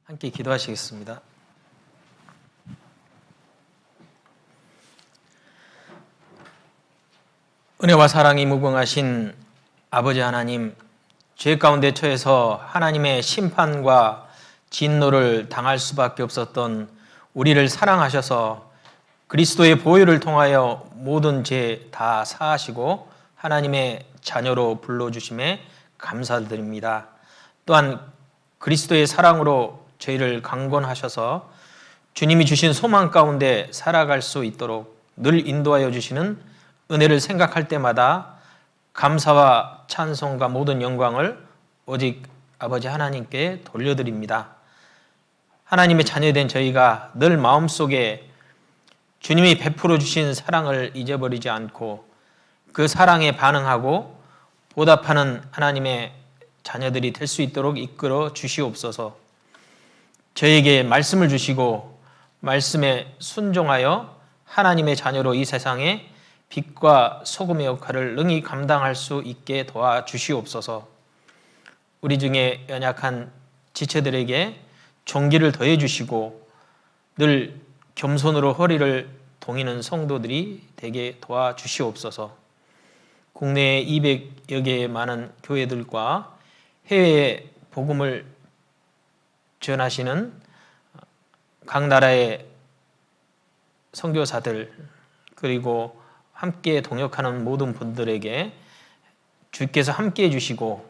함께 기도하시겠습니다. 은혜와 사랑이 무궁하신 아버지 하나님, 죄 가운데 처해서 하나님의 심판과 진노를 당할 수밖에 없었던 우리를 사랑하셔서 그리스도의 보혈을 통하여 모든 죄 다 사하시고 하나님의 자녀로 불러주심에 감사드립니다. 또한 그리스도의 사랑으로 저희를 강권하셔서 주님이 주신 소망 가운데 살아갈 수 있도록 늘 인도하여 주시는 은혜를 생각할 때마다 감사와 찬송과 모든 영광을 오직 아버지 하나님께 돌려드립니다. 하나님의 자녀된 저희가 늘 마음속에 주님이 베풀어 주신 사랑을 잊어버리지 않고 그 사랑에 반응하고 보답하는 하나님의 자녀들이 될 수 있도록 이끌어 주시옵소서. 저에게 말씀을 주시고 말씀에 순종하여 하나님의 자녀로 이 세상에 빛과 소금의 역할을 능히 감당할 수 있게 도와주시옵소서. 우리 중에 연약한 지체들에게 존귀를 더해 주시고 늘 겸손으로 허리를 동이는 성도들이 되게 도와주시옵소서. 국내에 200여 개의 많은 교회들과 해외에 복음을 전하시는 각 나라의 선교사들 그리고 함께 동역하는 모든 분들에게 주께서 함께해 주시고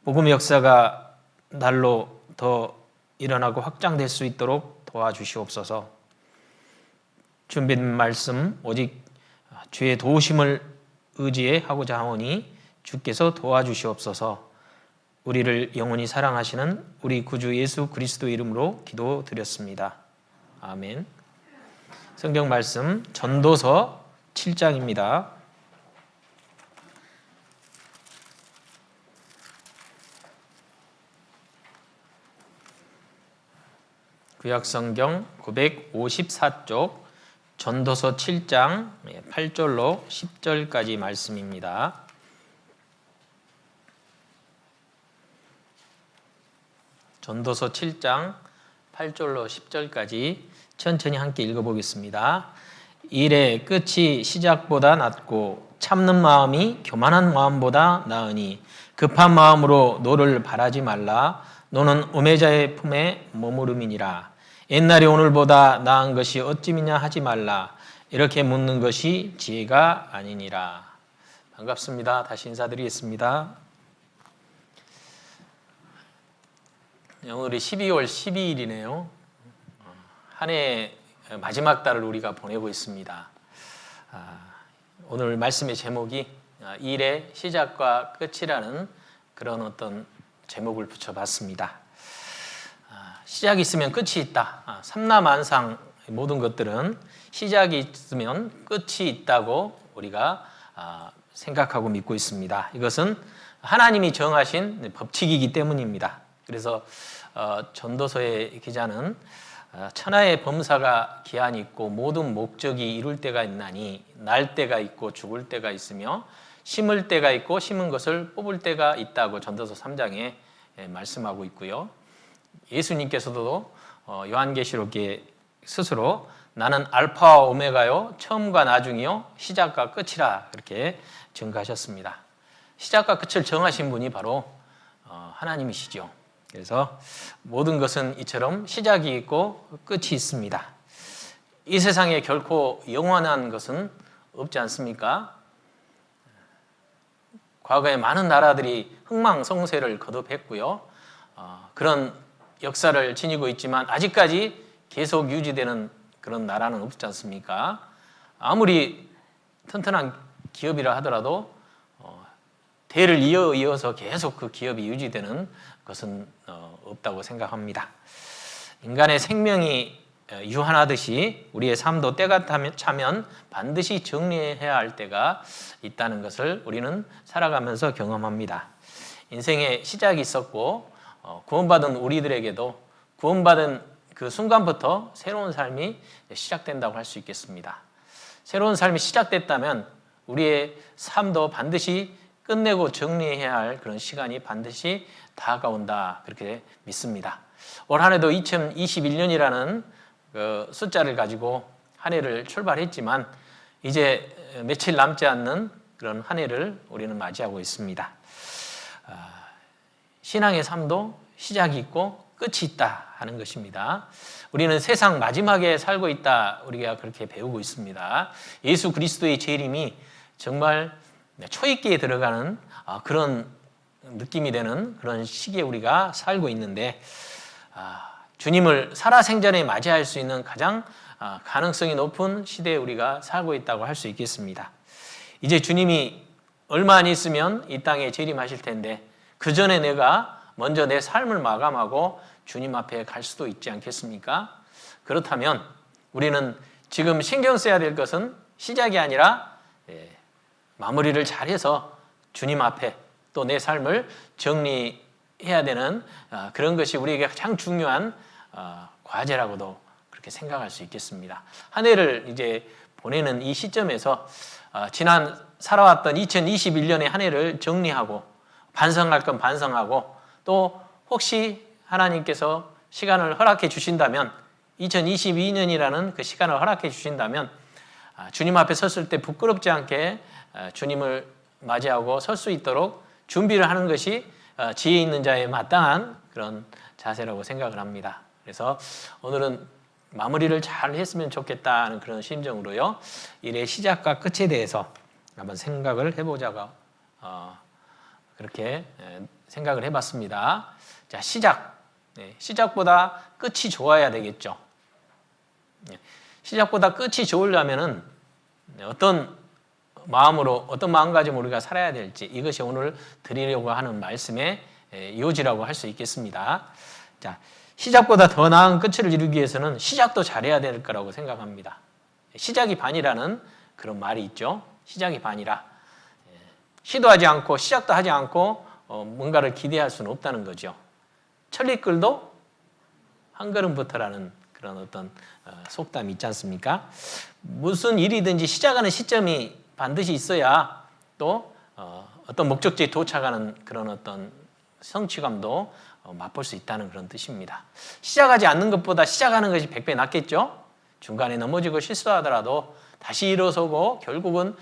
복음의 역사가 날로 더 일어나고 확장될 수 있도록 도와주시옵소서. 준비된 말씀 오직 주의 도우심을 의지해 하고자 하오니 주께서 도와주시옵소서. 우리를 영원히 사랑하시는 우리 구주 예수 그리스도 이름으로 기도드렸습니다. 아멘. 성경 말씀 전도서 7장입니다. 구약성경 954쪽 전도서 7장 8절로 10절까지 말씀입니다. 전도서 7장 8절로 10절까지 천천히 함께 읽어보겠습니다. 일의 끝이 시작보다 낫고 참는 마음이 교만한 마음보다 나으니 급한 마음으로 노를 바라지 말라. 노는 우매자의 품에 머무름이니라. 옛날이 오늘보다 나은 것이 어찌미냐 하지 말라. 이렇게 묻는 것이 지혜가 아니니라. 반갑습니다. 다시 인사드리겠습니다. 오늘이 12월 12일이네요. 한 해 마지막 달을 우리가 보내고 있습니다. 오늘 말씀의 제목이 일의 시작과 끝이라는 그런 어떤 제목을 붙여봤습니다. 시작이 있으면 끝이 있다. 삼라만상 모든 것들은 시작이 있으면 끝이 있다고 우리가 생각하고 믿고 있습니다. 이것은 하나님이 정하신 법칙이기 때문입니다. 그래서 전도서의 기자는 천하의 범사가 기한이 있고 모든 목적이 이룰 때가 있나니 날 때가 있고 죽을 때가 있으며 심을 때가 있고 심은 것을 뽑을 때가 있다고 전도서 3장에 말씀하고 있고요. 예수님께서도 요한계시록에 스스로 나는 알파와 오메가요 처음과 나중이요 시작과 끝이라 그렇게 증거하셨습니다. 시작과 끝을 정하신 분이 바로 하나님이시죠. 그래서 모든 것은 이처럼 시작이 있고 끝이 있습니다. 이 세상에 결코 영원한 것은 없지 않습니까? 과거에 많은 나라들이 흥망성쇠를 거듭했고요. 그런 역사를 지니고 있지만 아직까지 계속 유지되는 그런 나라는 없지 않습니까? 아무리 튼튼한 기업이라 하더라도 대를 이어서 계속 그 기업이 유지되는 것은 없다고 생각합니다. 인간의 생명이 유한하듯이 우리의 삶도 때가 차면 반드시 정리해야 할 때가 있다는 것을 우리는 살아가면서 경험합니다. 인생의 시작이 있었고 구원받은 우리들에게도 구원받은 그 순간부터 새로운 삶이 시작된다고 할 수 있겠습니다. 새로운 삶이 시작됐다면 우리의 삶도 반드시 끝내고 정리해야 할 그런 시간이 반드시 다가온다, 그렇게 믿습니다. 올 한 해도 2021년이라는 그 숫자를 가지고 한 해를 출발했지만 이제 며칠 남지 않는 그런 한 해를 우리는 맞이하고 있습니다. 신앙의 삶도 시작이 있고 끝이 있다 하는 것입니다. 우리는 세상 마지막에 살고 있다, 우리가 그렇게 배우고 있습니다. 예수 그리스도의 재림이 정말 초입기에 들어가는 그런 느낌이 되는 그런 시기에 우리가 살고 있는데, 주님을 살아생전에 맞이할 수 있는 가장 가능성이 높은 시대에 우리가 살고 있다고 할 수 있겠습니다. 이제 주님이 얼마 안 있으면 이 땅에 재림하실 텐데 그 전에 내가 먼저 내 삶을 마감하고 주님 앞에 갈 수도 있지 않겠습니까? 그렇다면 우리는 지금 신경 써야 될 것은 시작이 아니라 마무리를 잘해서 주님 앞에 또 내 삶을 정리해야 되는 그런 것이 우리에게 가장 중요한 과제라고도 그렇게 생각할 수 있겠습니다. 한 해를 이제 보내는 이 시점에서 지난 살아왔던 2021년의 한 해를 정리하고 반성할 건 반성하고, 또 혹시 하나님께서 시간을 허락해 주신다면 2022년이라는 그 시간을 허락해 주신다면 주님 앞에 섰을 때 부끄럽지 않게 주님을 맞이하고 설 수 있도록 준비를 하는 것이 지혜 있는 자의 마땅한 그런 자세라고 생각을 합니다. 그래서 오늘은 마무리를 잘 했으면 좋겠다는 그런 심정으로요, 일의 시작과 끝에 대해서 한번 생각을 해보자고 그렇게 생각을 해봤습니다. 자, 시작보다 끝이 좋아야 되겠죠. 시작보다 끝이 좋으려면은 어떤 마음가짐으로 우리가 살아야 될지, 이것이 오늘 드리려고 하는 말씀의 요지라고 할 수 있겠습니다. 자, 시작보다 더 나은 끝을 이루기 위해서는 시작도 잘해야 될 거라고 생각합니다. 시작이 반이라는 그런 말이 있죠. 시작이 반이라. 시도하지 않고 시작도 하지 않고 뭔가를 기대할 수는 없다는 거죠. 천리끌도 한 걸음부터라는 그런 어떤 속담이 있지 않습니까? 무슨 일이든지 시작하는 시점이 반드시 있어야 또 어떤 목적지에 도착하는 그런 어떤 성취감도 맛볼 수 있다는 그런 뜻입니다. 시작하지 않는 것보다 시작하는 것이 100배 낫겠죠? 중간에 넘어지고 실수하더라도 다시 일어서고 결국은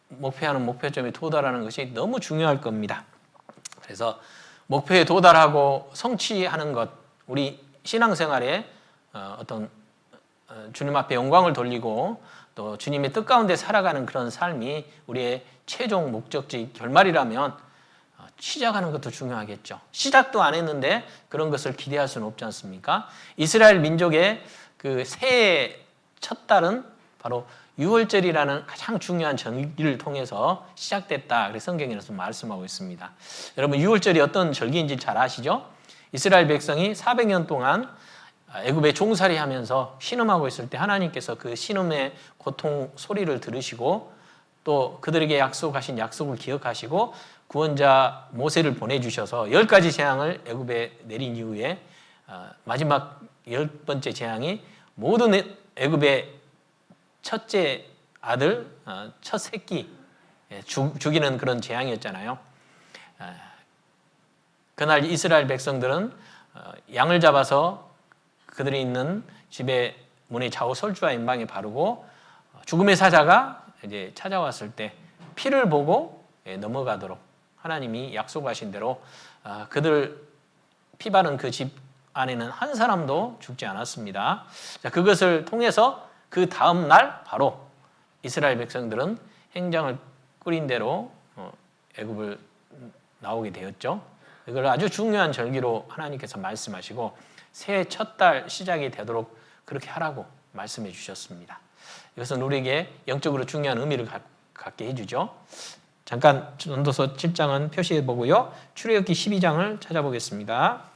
목표하는 목표점에 도달하는 것이 너무 중요할 겁니다. 그래서 목표에 도달하고 성취하는 것, 우리 신앙생활에 어떤 주님 앞에 영광을 돌리고 또 주님의 뜻 가운데 살아가는 그런 삶이 우리의 최종 목적지 결말이라면 시작하는 것도 중요하겠죠. 시작도 안 했는데 그런 것을 기대할 수는 없지 않습니까? 이스라엘 민족의 그 새해의 첫 달은 바로 유월절이라는 가장 중요한 절기를 통해서 시작됐다, 그래서 성경에서 말씀하고 있습니다. 여러분, 유월절이 어떤 절기인지 잘 아시죠? 이스라엘 백성이 400년 동안 애굽에 종살이하면서 신음하고 있을 때 하나님께서 그 신음의 고통 소리를 들으시고 또 그들에게 약속하신 약속을 기억하시고 구원자 모세를 보내주셔서 10가지 재앙을 애굽에 내린 이후에 마지막 10번째 재앙이 모든 애굽의 첫째 아들, 첫 새끼 죽이는 그런 재앙이었잖아요. 그날 이스라엘 백성들은 양을 잡아서 그들이 있는 집의 문의 좌우 설주와 임방에 바르고 죽음의 사자가 이제 찾아왔을 때 피를 보고 넘어가도록 하나님이 약속하신 대로 그들 피 바른 그 집 안에는 한 사람도 죽지 않았습니다. 자, 그것을 통해서 그 다음 날 바로 이스라엘 백성들은 행장을 꾸린 대로 애굽을 나오게 되었죠. 이걸 아주 중요한 절기로 하나님께서 말씀하시고 새해 첫 달 시작이 되도록 그렇게 하라고 말씀해 주셨습니다. 이것은 우리에게 영적으로 중요한 의미를 갖게 해주죠. 잠깐 전도서 7장은 표시해 보고요. 출애굽기 12장을 찾아보겠습니다.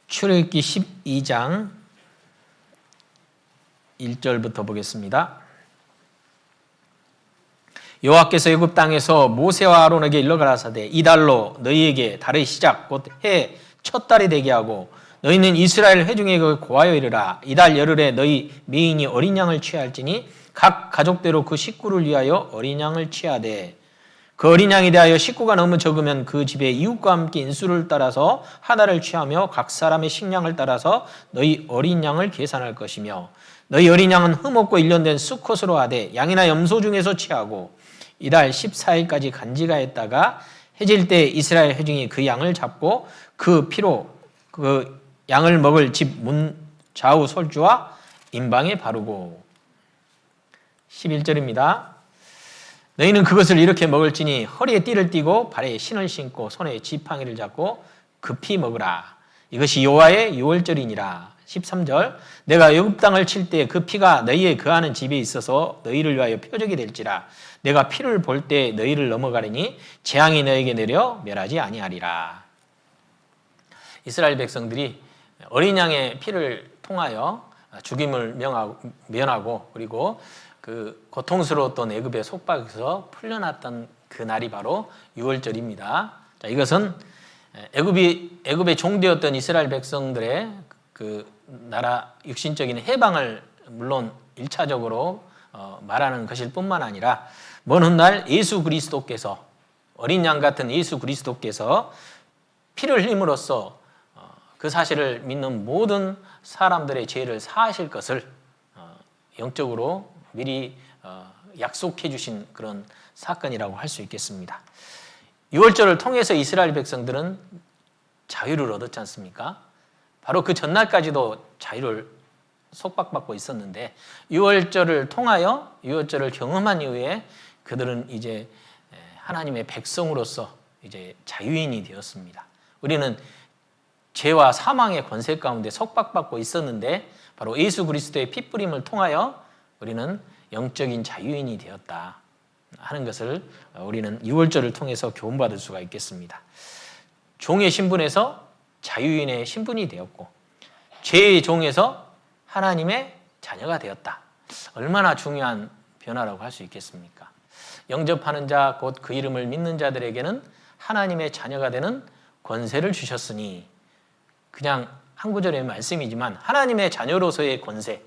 출애굽기 12장 1절부터 보겠습니다. 여호와께서 애굽 땅에서 모세와 아론에게 일러 가라사대 이달로 너희에게 달의 시작 곧 해 첫 달이 되게 하고 너희는 이스라엘 회중에게 고하여 이르라. 이달 열흘에 너희 미인이 어린 양을 취할지니 각 가족대로 그 식구를 위하여 어린 양을 취하되 그 어린 양에 대하여 식구가 너무 적으면 그 집의 이웃과 함께 인수를 따라서 하나를 취하며 각 사람의 식량을 따라서 너희 어린 양을 계산할 것이며 너희 어린 양은 흠없고 일련된 수컷으로 하되 양이나 염소 중에서 취하고 이달 14일까지 간직하였다가 해질 때 이스라엘 회중이 그 양을 잡고 그 피로 그 양을 먹을 집 문 좌우 솔주와 임방에 바르고 11절입니다. 너희는 그것을 이렇게 먹을지니 허리에 띠를 띠고 발에 신을 신고 손에 지팡이를 잡고 급히 먹으라. 이것이 여호와의 유월절이니라. 13절 내가 애굽 땅을 칠 때 그 피가 너희의 거하는 집에 있어서 너희를 위하여 표적이 될지라. 내가 피를 볼 때 너희를 넘어가리니 재앙이 너희에게 내려 멸하지 아니하리라. 이스라엘 백성들이 어린 양의 피를 통하여 죽임을 면하고 그리고 그 고통스러웠던 애굽의 속박에서 풀려났던 그 날이 바로 유월절입니다. 자, 이것은 애굽의 종되었던 이스라엘 백성들의 그 나라 육신적인 해방을 물론 1차적으로 말하는 것일 뿐만 아니라 먼 훗날 예수 그리스도께서 어린 양 같은 예수 그리스도께서 피를 흘림으로써 그 사실을 믿는 모든 사람들의 죄를 사하실 것을 영적으로 미리 약속해 주신 그런 사건이라고 할 수 있겠습니다. 유월절을 통해서 이스라엘 백성들은 자유를 얻었지 않습니까? 바로 그 전날까지도 자유를 속박받고 있었는데 유월절을 통하여 유월절을 경험한 이후에 그들은 이제 하나님의 백성으로서 이제 자유인이 되었습니다. 우리는 죄와 사망의 권세 가운데 속박받고 있었는데 바로 예수 그리스도의 핏부림을 통하여 우리는 영적인 자유인이 되었다 하는 것을 우리는 유월절을 통해서 교훈받을 수가 있겠습니다. 종의 신분에서 자유인의 신분이 되었고 죄의 종에서 하나님의 자녀가 되었다. 얼마나 중요한 변화라고 할 수 있겠습니까? 영접하는 자 곧 그 이름을 믿는 자들에게는 하나님의 자녀가 되는 권세를 주셨으니 그냥 한 구절의 말씀이지만 하나님의 자녀로서의 권세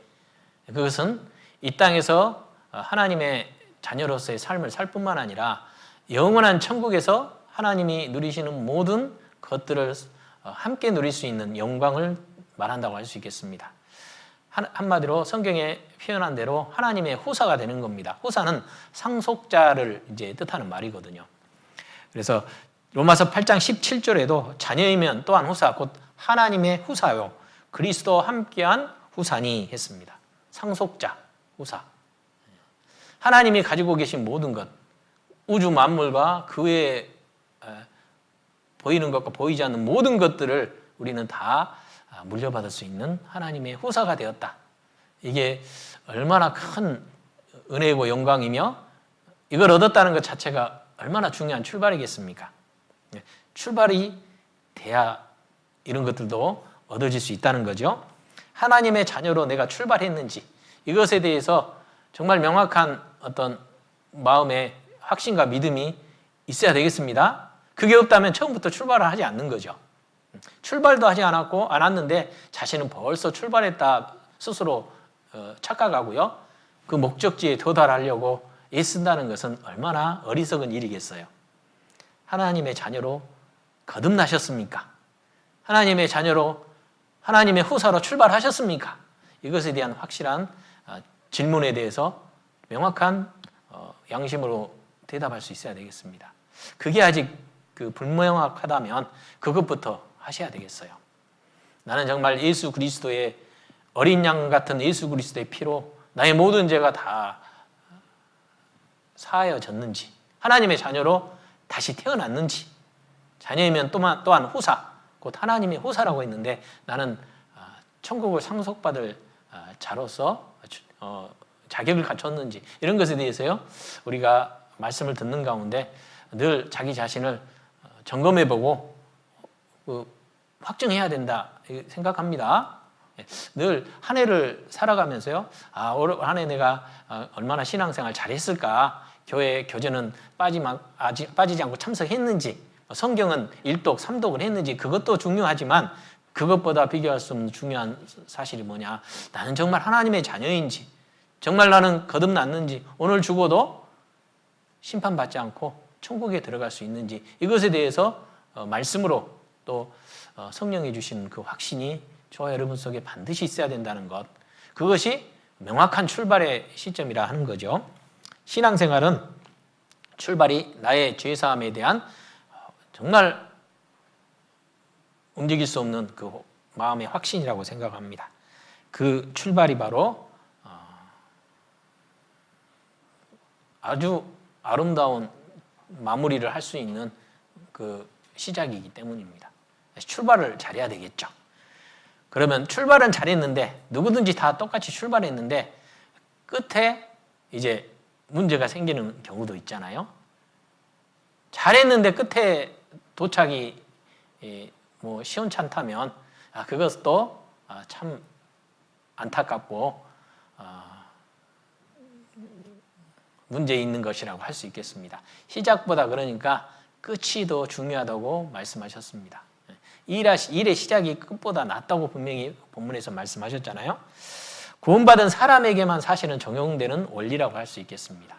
그것은 이 땅에서 하나님의 자녀로서의 삶을 살 뿐만 아니라 영원한 천국에서 하나님이 누리시는 모든 것들을 함께 누릴 수 있는 영광을 말한다고 할 수 있겠습니다. 한마디로 성경에 표현한 대로 하나님의 후사가 되는 겁니다. 후사는 상속자를 이제 뜻하는 말이거든요. 그래서 로마서 8장 17절에도 자녀이면 또한 후사 곧 하나님의 후사요 그리스도와 함께한 후사니 했습니다. 상속자, 후사. 하나님이 가지고 계신 모든 것, 우주 만물과 그 외에 보이는 것과 보이지 않는 모든 것들을 우리는 다 물려받을 수 있는 하나님의 후사가 되었다. 이게 얼마나 큰 은혜고 영광이며 이걸 얻었다는 것 자체가 얼마나 중요한 출발이겠습니까? 출발이 돼야 이런 것들도 얻어질 수 있다는 거죠. 하나님의 자녀로 내가 출발했는지 이것에 대해서 정말 명확한 어떤 마음의 확신과 믿음이 있어야 되겠습니다. 그게 없다면 처음부터 출발을 하지 않는 거죠. 출발도 하지 않았는데 자신은 벌써 출발했다 스스로 착각하고요. 그 목적지에 도달하려고 애쓴다는 것은 얼마나 어리석은 일이겠어요. 하나님의 자녀로 거듭나셨습니까? 하나님의 자녀로 하나님의 후사로 출발하셨습니까? 이것에 대한 확실한 질문에 대해서 명확한 양심으로 대답할 수 있어야 되겠습니다. 그게 아직 불명확하다면 그것부터 하셔야 되겠어요. 나는 정말 예수 그리스도의 어린 양 같은 예수 그리스도의 피로 나의 모든 죄가 다 사하여졌는지 하나님의 자녀로 다시 태어났는지 자녀이면 또한 후사 곧 하나님의 후사라고 했는데 나는 천국을 상속받을 자로서 자격을 갖췄는지 이런 것에 대해서요 우리가 말씀을 듣는 가운데 늘 자기 자신을 점검해보고 확증해야 된다 생각합니다. 늘 한 해를 살아가면서요 올 한 해 내가 얼마나 신앙생활 잘했을까, 교회 교제는 빠지지 않고 참석했는지, 성경은 1독 3독을 했는지 그것도 중요하지만 그것보다 비교할 수 없는 중요한 사실이 뭐냐? 나는 정말 하나님의 자녀인지, 정말 나는 거듭났는지, 오늘 죽어도 심판받지 않고 천국에 들어갈 수 있는지, 이것에 대해서 말씀으로 또 성령이 주신 그 확신이 저와 여러분 속에 반드시 있어야 된다는 것, 그것이 명확한 출발의 시점이라 하는 거죠. 신앙생활은 출발이 나의 죄사함에 대한 정말 움직일 수 없는 그 마음의 확신이라고 생각합니다. 그 출발이 바로 아주 아름다운 마무리를 할 수 있는 그 시작이기 때문입니다. 출발을 잘해야 되겠죠. 그러면 출발은 잘했는데, 누구든지 다 똑같이 출발했는데 끝에 이제 문제가 생기는 경우도 있잖아요. 잘했는데 끝에 도착이 뭐 시원찮다면 그것도 참 안타깝고 문제 있는 것이라고 할 수 있겠습니다. 시작보다 그러니까 끝이 더 중요하다고 말씀하셨습니다. 일의 시작이 끝보다 낫다고 분명히 본문에서 말씀하셨잖아요. 구원받은 사람에게만 사실은 적용되는 원리라고 할 수 있겠습니다.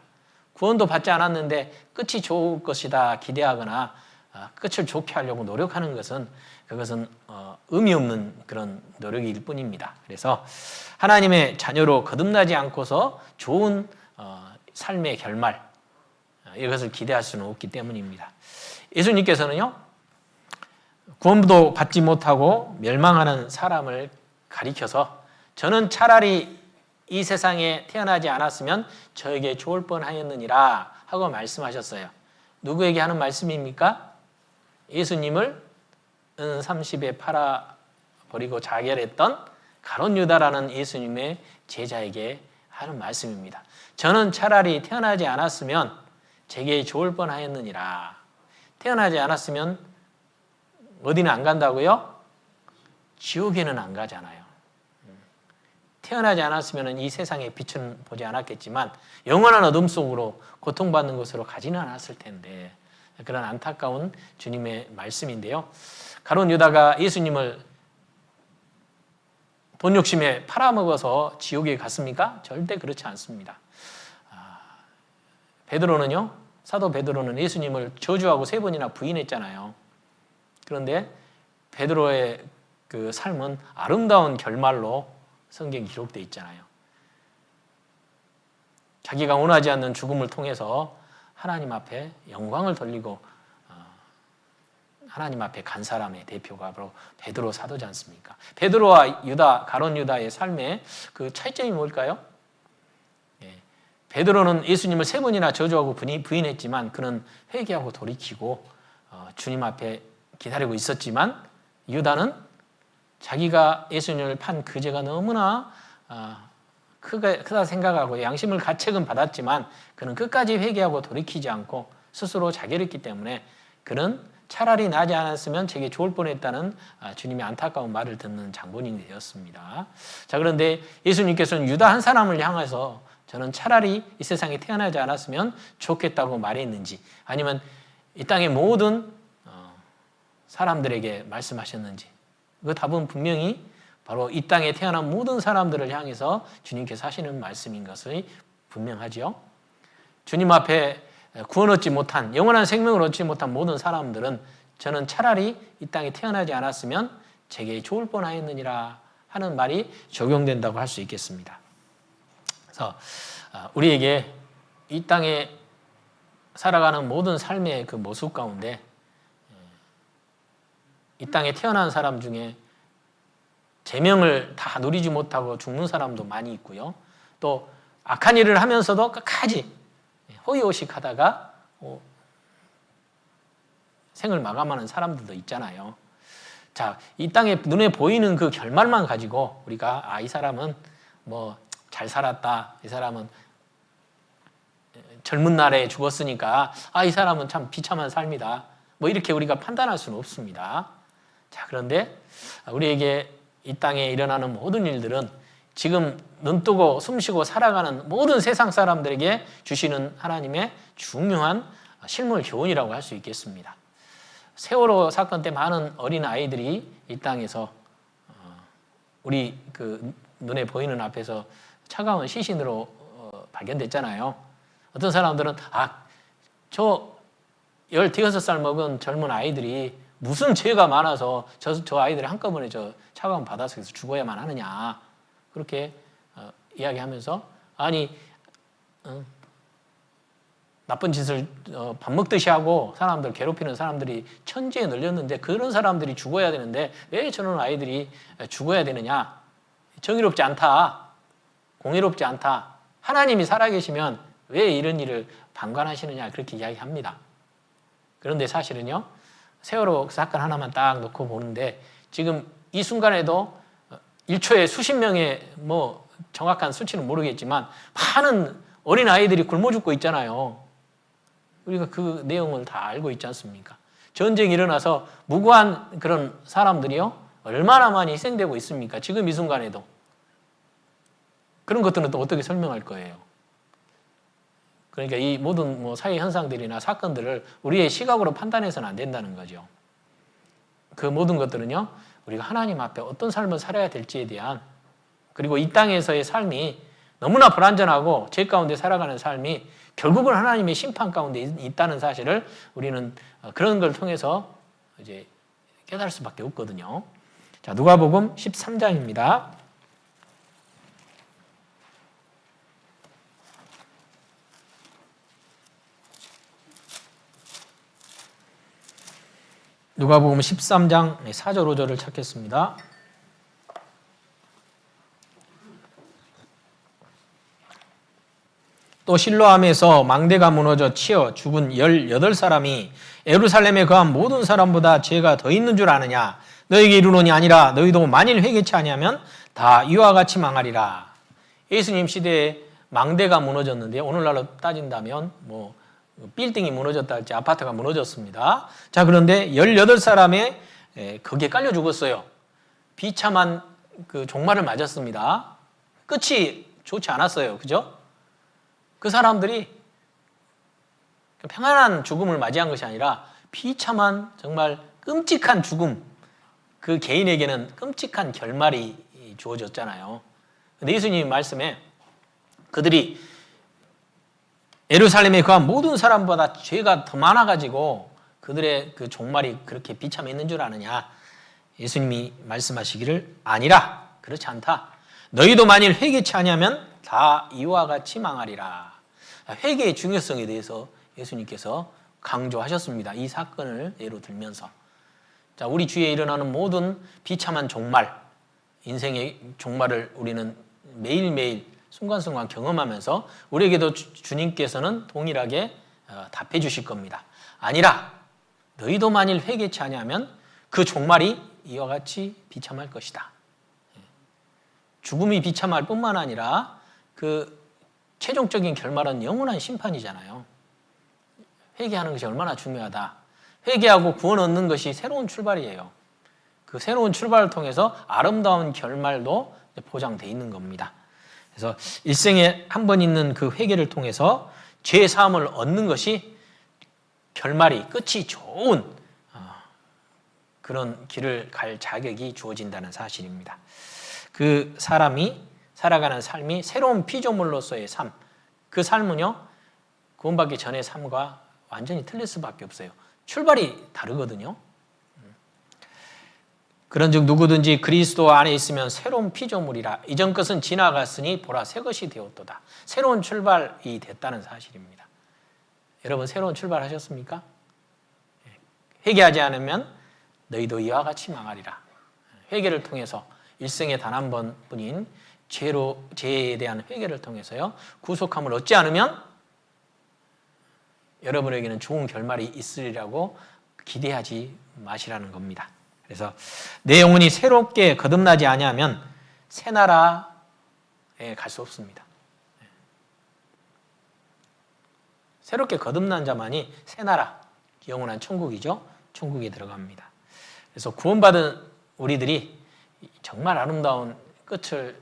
구원도 받지 않았는데 끝이 좋을 것이다 기대하거나 끝을 좋게 하려고 노력하는 것은 그것은 의미 없는 그런 노력일 뿐입니다. 그래서 하나님의 자녀로 거듭나지 않고서 좋은 삶의 결말, 이것을 기대할 수는 없기 때문입니다. 예수님께서는요, 구원도 받지 못하고 멸망하는 사람을 가리켜서 저는 차라리 이 세상에 태어나지 않았으면 저에게 좋을 뻔하였느니라 하고 말씀하셨어요. 누구에게 하는 말씀입니까? 예수님을 은 30에 팔아버리고 자결했던 가룟 유다라는 예수님의 제자에게 하는 말씀입니다. 저는 차라리 태어나지 않았으면 제게 좋을 뻔하였느니라. 태어나지 않았으면 어디는 안 간다고요? 지옥에는 안 가잖아요. 태어나지 않았으면 이 세상의 빛은 보지 않았겠지만 영원한 어둠 속으로 고통받는 곳으로 가지는 않았을 텐데, 그런 안타까운 주님의 말씀인데요. 가룟 유다가 예수님을 돈 욕심에 팔아먹어서 지옥에 갔습니까? 절대 그렇지 않습니다. 베드로는요, 사도 베드로는 예수님을 저주하고 3번이나 부인했잖아요. 그런데 베드로의 그 삶은 아름다운 결말로 성경에 기록되어 있잖아요. 자기가 원하지 않는 죽음을 통해서 하나님 앞에 영광을 돌리고 하나님 앞에 간 사람의 대표가 바로 베드로 사도지 않습니까? 베드로와 유다, 가룟 유다의 삶의 그 차이점이 뭘까요? 베드로는 예수님을 3번이나 저주하고 부인했지만 그는 회개하고 돌이키고 주님 앞에 기다리고 있었지만, 유다는 자기가 예수님을 판 그 죄가 너무나 크다 생각하고 양심을 가책은 받았지만 그는 끝까지 회개하고 돌이키지 않고 스스로 자결했기 때문에 그는 차라리 나지 않았으면 제게 좋을 뻔했다는 주님의 안타까운 말을 듣는 장본인이 되었습니다. 자, 그런데 예수님께서는 유다 한 사람을 향해서 저는 차라리 이 세상에 태어나지 않았으면 좋겠다고 말했는지, 아니면 이 땅의 모든 사람들에게 말씀하셨는지, 그 답은 분명히 바로 이 땅에 태어난 모든 사람들을 향해서 주님께서 하시는 말씀인 것이 분명하지요. 주님 앞에 구원 얻지 못한, 영원한 생명을 얻지 못한 모든 사람들은 저는 차라리 이 땅에 태어나지 않았으면 제게 좋을 뻔하였느니라 하는 말이 적용된다고 할 수 있겠습니다. 그래서 우리에게 이 땅에 살아가는 모든 삶의 그 모습 가운데 이 땅에 태어난 사람 중에 제명을 다 누리지 못하고 죽는 사람도 많이 있고요. 또 악한 일을 하면서도 끝까지 호의호식하다가 생을 마감하는 사람들도 있잖아요. 자, 이 땅에 눈에 보이는 그 결말만 가지고 우리가 이 사람은 뭐 잘 살았다, 이 사람은 젊은 날에 죽었으니까 이 사람은 참 비참한 삶이다, 뭐 이렇게 우리가 판단할 수는 없습니다. 자, 그런데 우리에게 이 땅에 일어나는 모든 일들은 지금 눈뜨고 숨쉬고 살아가는 모든 세상 사람들에게 주시는 하나님의 중요한 실물 교훈이라고 할 수 있겠습니다. 세월호 사건 때 많은 어린 아이들이 이 땅에서 우리 그 눈에 보이는 앞에서 차가운 시신으로 발견됐잖아요. 어떤 사람들은 저 15살 먹은 젊은 아이들이 무슨 죄가 많아서 저 아이들이 한꺼번에 저 차가운 바닷속에서 죽어야만 하느냐, 그렇게 이야기하면서 아니 나쁜 짓을 밥 먹듯이 하고 사람들 괴롭히는 사람들이 천지에 널렸는데 그런 사람들이 죽어야 되는데 왜 저런 아이들이 죽어야 되느냐, 정의롭지 않다, 공의롭지 않다, 하나님이 살아계시면 왜 이런 일을 방관하시느냐, 그렇게 이야기합니다. 그런데 사실은요, 세월호 사건 하나만 딱 놓고 보는데 지금 이 순간에도 1초에 수십 명의 정확한 수치는 모르겠지만 많은 어린 아이들이 굶어 죽고 있잖아요. 우리가 그 내용을 다 알고 있지 않습니까? 전쟁이 일어나서 무고한 그런 사람들이요, 얼마나 많이 희생되고 있습니까? 지금 이 순간에도. 그런 것들은 또 어떻게 설명할 거예요? 그러니까 이 모든 사회 현상들이나 사건들을 우리의 시각으로 판단해서는 안 된다는 거죠. 그 모든 것들은요, 우리가 하나님 앞에 어떤 삶을 살아야 될지에 대한, 그리고 이 땅에서의 삶이 너무나 불완전하고 죄 가운데 살아가는 삶이 결국은 하나님의 심판 가운데 있다는 사실을 우리는 그런 걸 통해서 이제 깨달을 수밖에 없거든요. 자, 누가복음 13장입니다. 누가복음 13장 4절 5절을 찾겠습니다. 또 실로암에서 망대가 무너져 치어 죽은 18사람이 예루살렘에 거한 모든 사람보다 죄가 더 있는 줄 아느냐? 너에게 이르노니 아니라 너희도 만일 회개치 아니하면 다 이와 같이 망하리라. 예수님 시대에 망대가 무너졌는데 오늘날로 따진다면 빌딩이 무너졌다 할지 아파트가 무너졌습니다. 자, 그런데 18사람의 거기에 깔려 죽었어요. 비참한 그 종말을 맞았습니다. 끝이 좋지 않았어요. 그죠? 그 사람들이 평안한 죽음을 맞이한 것이 아니라 비참한 정말 끔찍한 죽음, 그 개인에게는 끔찍한 결말이 주어졌잖아요. 근데 예수님 말씀에 그들이 예루살렘에 거한 모든 사람보다 죄가 더 많아가지고 그들의 그 종말이 그렇게 비참했는 줄 아느냐? 예수님이 말씀하시기를 아니라, 그렇지 않다. 너희도 만일 회개치 아니하면 다 이와 같이 망하리라. 회개의 중요성에 대해서 예수님께서 강조하셨습니다. 이 사건을 예로 들면서. 자, 우리 주위에 일어나는 모든 비참한 종말, 인생의 종말을 우리는 매일매일 순간순간 경험하면서 우리에게도 주님께서는 동일하게 답해 주실 겁니다. 아니라 너희도 만일 회개치 아니하면 그 종말이 이와 같이 비참할 것이다. 죽음이 비참할 뿐만 아니라 그 최종적인 결말은 영원한 심판이잖아요. 회개하는 것이 얼마나 중요하다. 회개하고 구원 얻는 것이 새로운 출발이에요. 그 새로운 출발을 통해서 아름다운 결말도 보장되어 있는 겁니다. 그래서 일생에 한 번 있는 그 회개를 통해서 죄 사함을 얻는 것이 결말이 끝이 좋은 그런 길을 갈 자격이 주어진다는 사실입니다. 그 사람이 살아가는 삶이 새로운 피조물로서의 삶, 그 삶은요, 구원받기 전의 삶과 완전히 틀릴 수밖에 없어요. 출발이 다르거든요. 그런즉 누구든지 그리스도 안에 있으면 새로운 피조물이라. 이전 것은 지나갔으니 보라 새 것이 되었도다. 새로운 출발이 됐다는 사실입니다. 여러분, 새로운 출발하셨습니까? 회개하지 않으면 너희도 이와 같이 망하리라. 회개를 통해서 일생에 단 한 번뿐인 죄에 대한 회개를 통해서요, 구속함을 얻지 않으면 여러분에게는 좋은 결말이 있으리라고 기대하지 마시라는 겁니다. 그래서 내 영혼이 새롭게 거듭나지 아니하면 새 나라에 갈 수 없습니다. 새롭게 거듭난 자만이 새 나라, 영원한 천국이죠. 천국에 들어갑니다. 그래서 구원받은 우리들이 정말 아름다운 끝을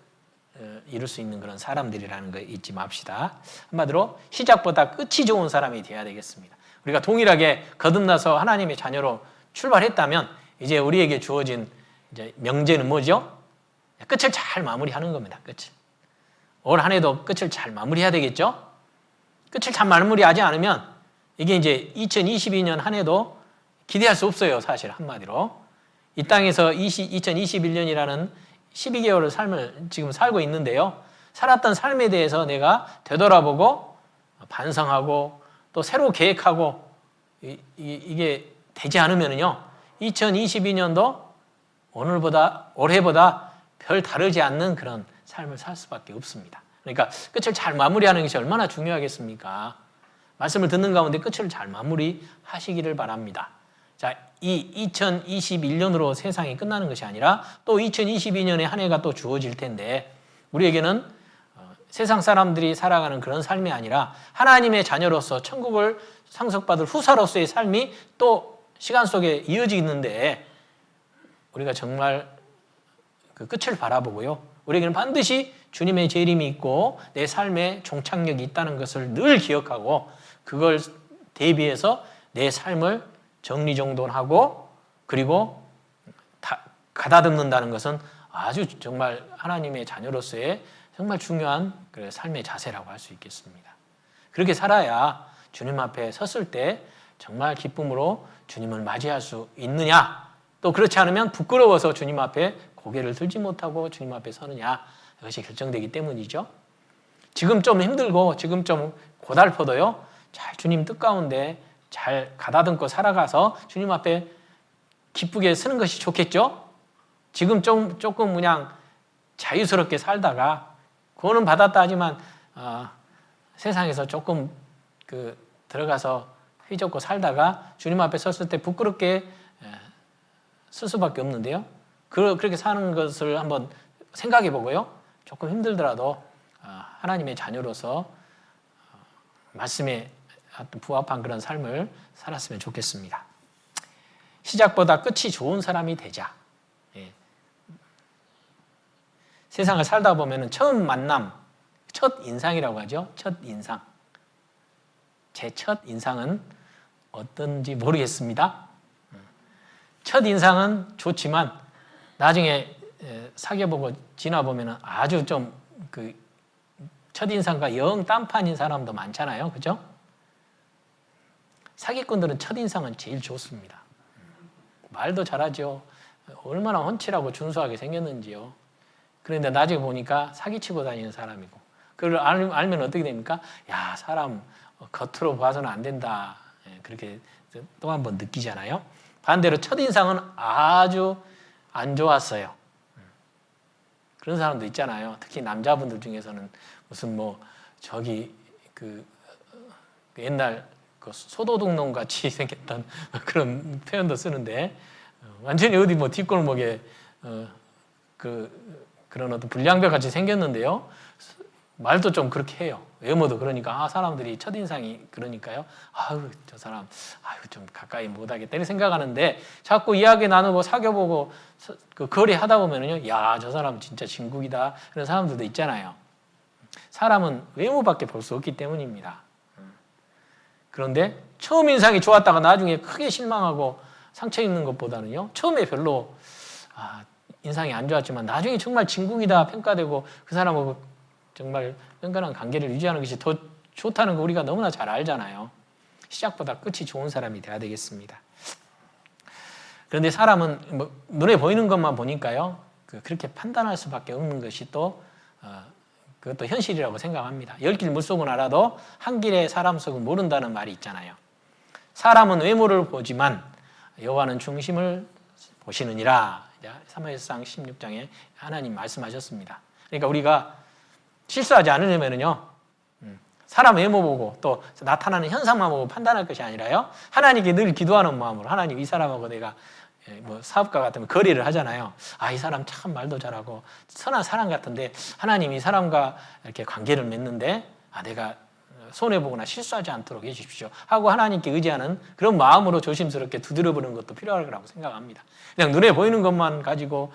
이룰 수 있는 그런 사람들이라는 거 잊지 맙시다. 한마디로 시작보다 끝이 좋은 사람이 되어야 되겠습니다. 우리가 동일하게 거듭나서 하나님의 자녀로 출발했다면 이제 우리에게 주어진 이제 명제는 뭐죠? 끝을 잘 마무리하는 겁니다. 끝을. 올 한 해도 끝을 잘 마무리해야 되겠죠? 끝을 잘 마무리하지 않으면 이게 이제 2022년 한 해도 기대할 수 없어요. 사실 한마디로. 이 땅에서 2021년이라는 12개월의 삶을 지금 살고 있는데요. 살았던 삶에 대해서 내가 되돌아보고 반성하고 또 새로 계획하고 이게 되지 않으면요. 2022년도 올해보다 별 다르지 않는 그런 삶을 살 수밖에 없습니다. 그러니까 끝을 잘 마무리하는 것이 얼마나 중요하겠습니까? 말씀을 듣는 가운데 끝을 잘 마무리하시기를 바랍니다. 자, 이 2021년으로 세상이 끝나는 것이 아니라 또 2022년에 한 해가 또 주어질 텐데 우리에게는 세상 사람들이 살아가는 그런 삶이 아니라 하나님의 자녀로서 천국을 상속받을 후사로서의 삶이 또 시간 속에 이어지는데 우리가 정말 그 끝을 바라보고요. 우리에게는 반드시 주님의 재림이 있고 내 삶에 종착역이 있다는 것을 늘 기억하고 그걸 대비해서 내 삶을 정리정돈하고 그리고 가다듬는다는 것은 아주 정말 하나님의 자녀로서의 정말 중요한 삶의 자세라고 할 수 있겠습니다. 그렇게 살아야 주님 앞에 섰을 때 정말 기쁨으로 주님을 맞이할 수 있느냐, 또 그렇지 않으면 부끄러워서 주님 앞에 고개를 들지 못하고 주님 앞에 서느냐, 이것이 결정되기 때문이죠. 지금 좀 힘들고 지금 좀 고달퍼도요, 잘 주님 뜻 가운데 잘 가다듬고 살아가서 주님 앞에 기쁘게 서는 것이 좋겠죠? 지금 조금 그냥 자유스럽게 살다가 구원은 받았다 하지만 세상에서 조금 들어가서 휘젓고 살다가 주님 앞에 섰을 때 부끄럽게 쓸 수밖에 없는데요. 그렇게 사는 것을 한번 생각해 보고요. 조금 힘들더라도 하나님의 자녀로서 말씀에 부합한 그런 삶을 살았으면 좋겠습니다. 시작보다 끝이 좋은 사람이 되자. 세상을 살다 보면 처음 만남, 첫 인상이라고 하죠. 첫 인상. 제 첫 인상은 어떤지 모르겠습니다. 첫 인상은 좋지만 나중에 사귀어보고 지나보면 아주 좀 첫 인상과 영 딴판인 사람도 많잖아요. 그죠? 사기꾼들은 첫 인상은 제일 좋습니다. 말도 잘하죠. 얼마나 훤칠하고 준수하게 생겼는지요. 그런데 나중에 보니까 사기치고 다니는 사람이고 그걸 알면 어떻게 됩니까? 야, 사람 겉으로 봐서는 안 된다. 그렇게 또 한 번 느끼잖아요. 반대로 첫인상은 아주 안 좋았어요. 그런 사람도 있잖아요. 특히 남자분들 중에서는 무슨 옛날 소도둑놈 같이 생겼던 그런 표현도 쓰는데 완전히 어디 뒷골목에 그런 어떤 불량배 같이 생겼는데요. 말도 좀 그렇게 해요. 외모도 그러니까 사람들이 첫인상이 그러니까요. 저 사람 좀 가까이 못하겠다 이렇게 생각하는데 자꾸 이야기 나누고 사귀어보고 거래하다 보면은요, 야, 저 사람 진짜 진국이다 그런 사람들도 있잖아요. 사람은 외모밖에 볼 수 없기 때문입니다. 그런데 처음 인상이 좋았다가 나중에 크게 실망하고 상처 입는 것보다는요, 처음에 별로 인상이 안 좋았지만 나중에 정말 진국이다 평가되고 그 사람하고 정말 끈끈한 관계를 유지하는 것이 더 좋다는 거 우리가 너무나 잘 알잖아요. 시작보다 끝이 좋은 사람이 돼야 되겠습니다. 그런데 사람은 눈에 보이는 것만 보니까요, 그렇게 판단할 수밖에 없는 것이 또 그것도 현실이라고 생각합니다. 열 길 물속은 알아도 한 길의 사람 속은 모른다는 말이 있잖아요. 사람은 외모를 보지만 여호와는 중심을 보시느니라. 사무엘상 16장에 하나님 말씀하셨습니다. 그러니까 우리가 실수하지 않으려면요, 사람 외모 보고 또 나타나는 현상만 보고 판단할 것이 아니라요, 하나님께 늘 기도하는 마음으로 하나님, 이 사람하고 내가 사업가 같으면 거래를 하잖아요. 이 사람 참 말도 잘하고 선한 사람 같은데 하나님, 이 사람과 이렇게 관계를 맺는데 내가 손해보거나 실수하지 않도록 해주십시오 하고 하나님께 의지하는 그런 마음으로 조심스럽게 두드려보는 것도 필요할 거라고 생각합니다. 그냥 눈에 보이는 것만 가지고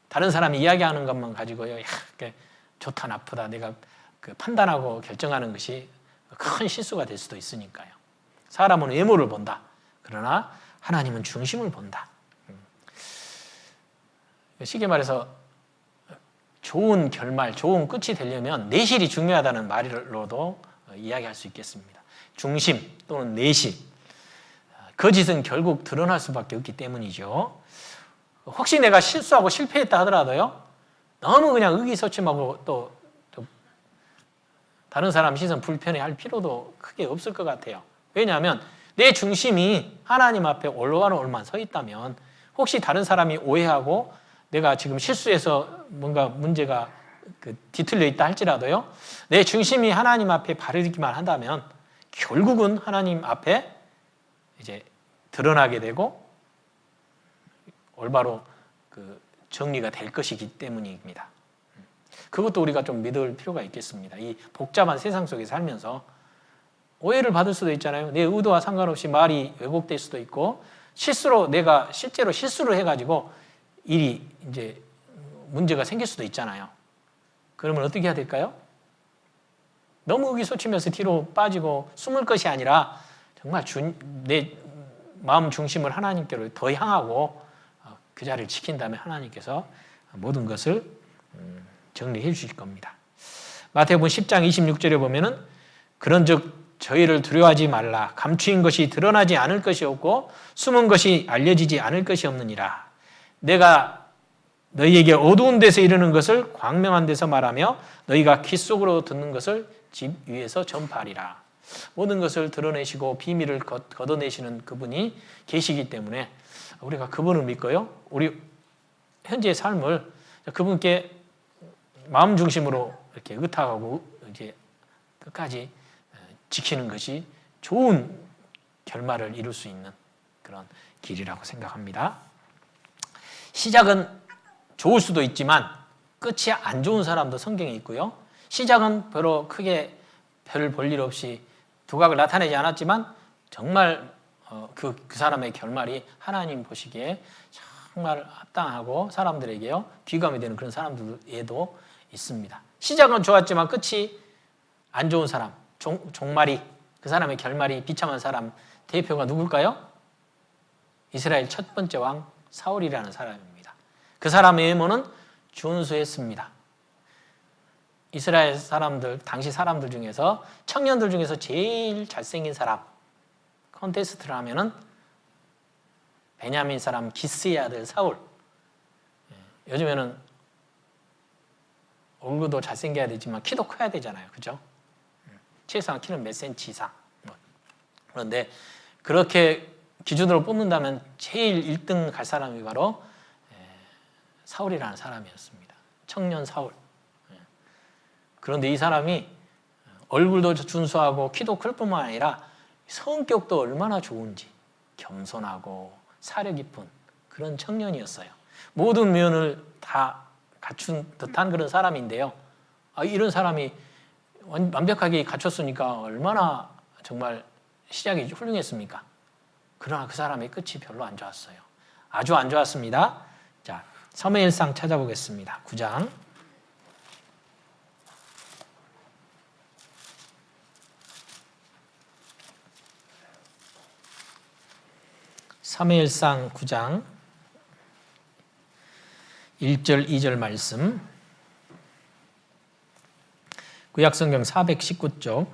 다른 사람이 이야기하는 것만 가지고요, 이렇게 좋다 나쁘다 내가 판단하고 결정하는 것이 큰 실수가 될 수도 있으니까요. 사람은 외모를 본다. 그러나 하나님은 중심을 본다. 쉽게 말해서 좋은 결말, 좋은 끝이 되려면 내실이 중요하다는 말로도 이야기할 수 있겠습니다. 중심 또는 내실. 거짓은 결국 드러날 수밖에 없기 때문이죠. 혹시 내가 실수하고 실패했다 하더라도요, 너무 그냥 의기소침하고 또 다른 사람 시선 불편해할 필요도 크게 없을 것 같아요. 왜냐하면 내 중심이 하나님 앞에 올바로만 서 있다면 혹시 다른 사람이 오해하고 내가 지금 실수해서 뭔가 문제가 뒤틀려 있다 할지라도요, 내 중심이 하나님 앞에 바르기만 한다면 결국은 하나님 앞에 이제 드러나게 되고 올바로 정리가 될 것이기 때문입니다. 그것도 우리가 좀 믿을 필요가 있겠습니다. 이 복잡한 세상 속에 살면서 오해를 받을 수도 있잖아요. 내 의도와 상관없이 말이 왜곡될 수도 있고, 실수로 내가 실제로 실수를 해가지고 일이 이제 문제가 생길 수도 있잖아요. 그러면 어떻게 해야 될까요? 너무 의기소침해서 뒤로 빠지고 숨을 것이 아니라 정말 내 마음 중심을 하나님께로 더 향하고 그 자리를 지킨 다음에 하나님께서 모든 것을 정리해 주실 겁니다. 마태복음 10장 26절에 보면은 그런즉 저희를 두려워하지 말라. 감추인 것이 드러나지 않을 것이 없고 숨은 것이 알려지지 않을 것이 없느니라. 내가 너희에게 어두운 데서 이르는 것을 광명한 데서 말하며 너희가 귀 속으로 듣는 것을 집 위에서 전파하리라. 모든 것을 드러내시고 비밀을 걷어내시는 그분이 계시기 때문에 우리가 그분을 믿고요, 우리 현재의 삶을 그분께 마음 중심으로 이렇게 의탁하고 이제 끝까지 지키는 것이 좋은 결말을 이룰 수 있는 그런 길이라고 생각합니다. 시작은 좋을 수도 있지만 끝이 안 좋은 사람도 성경에 있고요. 시작은 별로 크게 별 볼 일 없이 두각을 나타내지 않았지만 정말 그 사람의 결말이 하나님 보시기에 정말 합당하고 사람들에게요 귀감이 되는 그런 사람들에도 있습니다. 시작은 좋았지만 끝이 안 좋은 사람, 종말이, 그 사람의 결말이 비참한 사람 대표가 누굴까요? 이스라엘 첫 번째 왕 사울이라는 사람입니다. 그 사람의 외모는 준수했습니다. 이스라엘 사람들, 당시 사람들 중에서, 청년들 중에서 제일 잘생긴 사람 콘테스트를 하면은 베냐민 사람 기스의 아들 사울. 요즘에는 얼굴도 잘생겨야 되지만 키도 커야 되잖아요. 그죠? 최소한 키는 몇 센치 이상. 그런데 그렇게 기준으로 뽑는다면 제일 1등 갈 사람이 바로 사울이라는 사람이었습니다. 청년 사울. 그런데 이 사람이 얼굴도 준수하고 키도 클 뿐만 아니라 성격도 얼마나 좋은지, 겸손하고 사려 깊은 그런 청년이었어요. 모든 면을 다 갖춘 듯한 그런 사람인데요. 이런 사람이 완벽하게 갖췄으니까 얼마나 정말 시작이 훌륭했습니까? 그러나 그 사람의 끝이 별로 안 좋았어요. 아주 안 좋았습니다. 자, 사무엘상 찾아보겠습니다. 9장. 사무엘상 9장 1절 2절 말씀, 구약성경 419쪽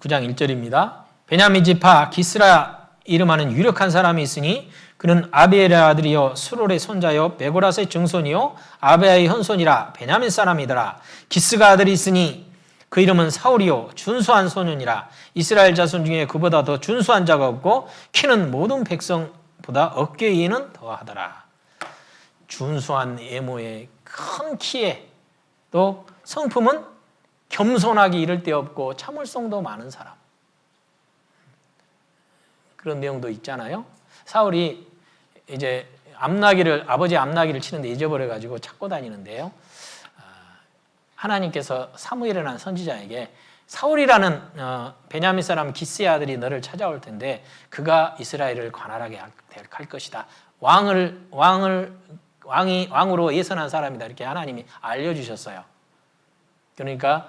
9장 1절입니다. 베냐민 지파 기스라 이름하는 유력한 사람이 있으니 그는 아비엘의 아들이요 수롤의 손자요 베고라스의 증손이요 아베아의 현손이라 베냐민 사람이더라. 기스가 아들이 있으니 그 이름은 사울이요 준수한 소년이라. 이스라엘 자손 중에 그보다 더 준수한 자가 없고 키는 모든 백성보다 어깨 위에는 더하더라. 준수한 외모에 큰 키에 또 성품은 겸손하기 이를 데 없고 참을성도 많은 사람. 그런 내용도 있잖아요. 사울이 이제 아버지 앞나기를 치는데 잊어버려가지고 찾고 다니는데요. 하나님께서 사무엘이라는 선지자에게 사울이라는 베냐민 사람 기스의 아들이 너를 찾아올 텐데 그가 이스라엘을 관할하게 할 것이다. 왕으로 예선한 사람이다. 이렇게 하나님이 알려주셨어요. 그러니까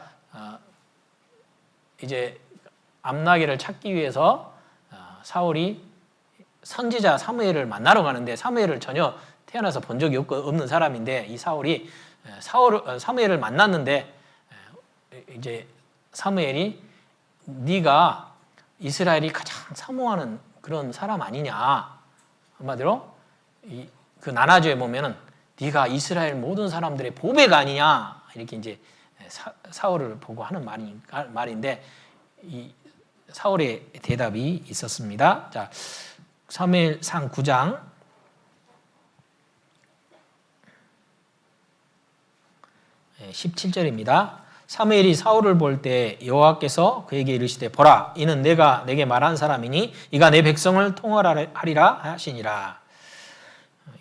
이제 암나기를 찾기 위해서 사울이 선지자 사무엘을 만나러 가는데 사무엘을 전혀 태어나서 본 적이 없는 사람인데 이 사울이 사무엘을 만났는데 이제 사무엘이 네가 이스라엘이 가장 사모하는 그런 사람 아니냐. 한마디로 그 나나조에 보면은 네가 이스라엘 모든 사람들의 보배가 아니냐. 이렇게 이제 사울을 보고 하는 말인데 이 사울의 대답이 있었습니다. 자, 사무엘상 9장 17절입니다. 사무엘이 사울을 볼 때 여호와께서 그에게 이르시되 보라 이는 내가 내게 말한 사람이니 이가 내 백성을 통할하리라 하시니라.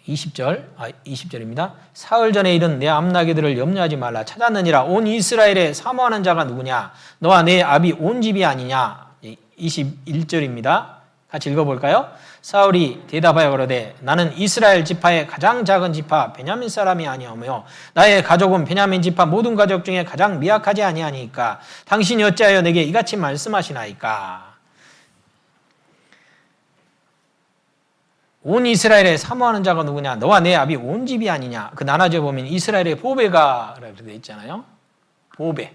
20절입니다. 사흘 전에 이른 내 암나기들을 염려하지 말라. 찾았느니라. 온 이스라엘에 사모하는 자가 누구냐? 너와 내 아비 온 집이 아니냐? 21절입니다. 같이 읽어볼까요? 사울이 대답하여 그러되 나는 이스라엘 지파의 가장 작은 지파 베냐민 사람이 아니오며 나의 가족은 베냐민 지파 모든 가족 중에 가장 미약하지 아니하니까 당신이 어찌하여 내게 이같이 말씀하시나이까? 온 이스라엘에 사모하는 자가 누구냐? 너와 내 아비 온 집이 아니냐? 그 나눠져 보면 이스라엘의 보배가 라고 되어 있잖아요. 보배.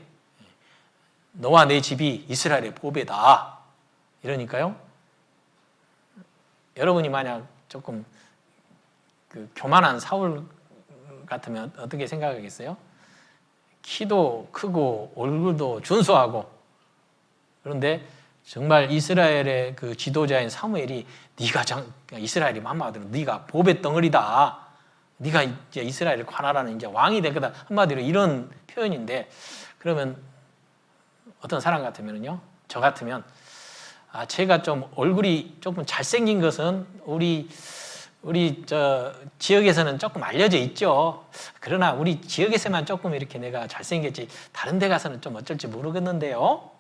너와 내 집이 이스라엘의 보배다. 이러니까요. 여러분이 만약 조금 그 교만한 사울 같으면 어떻게 생각하겠어요? 키도 크고 얼굴도 준수하고 그런데 정말 이스라엘의 그 지도자인 사무엘이 네가 이스라엘이 한마디로 네가 보배 덩어리다. 네가 이제 이스라엘을 관할하는 이제 왕이 될 거다. 한마디로 이런 표현인데 그러면 어떤 사람 같으면요, 저 같으면 제가 좀 얼굴이 조금 잘생긴 것은 우리 저 지역에서는 조금 알려져 있죠. 그러나 우리 지역에서만 조금 이렇게 내가 잘생겼지 다른 데 가서는 좀 어쩔지 모르겠는데요.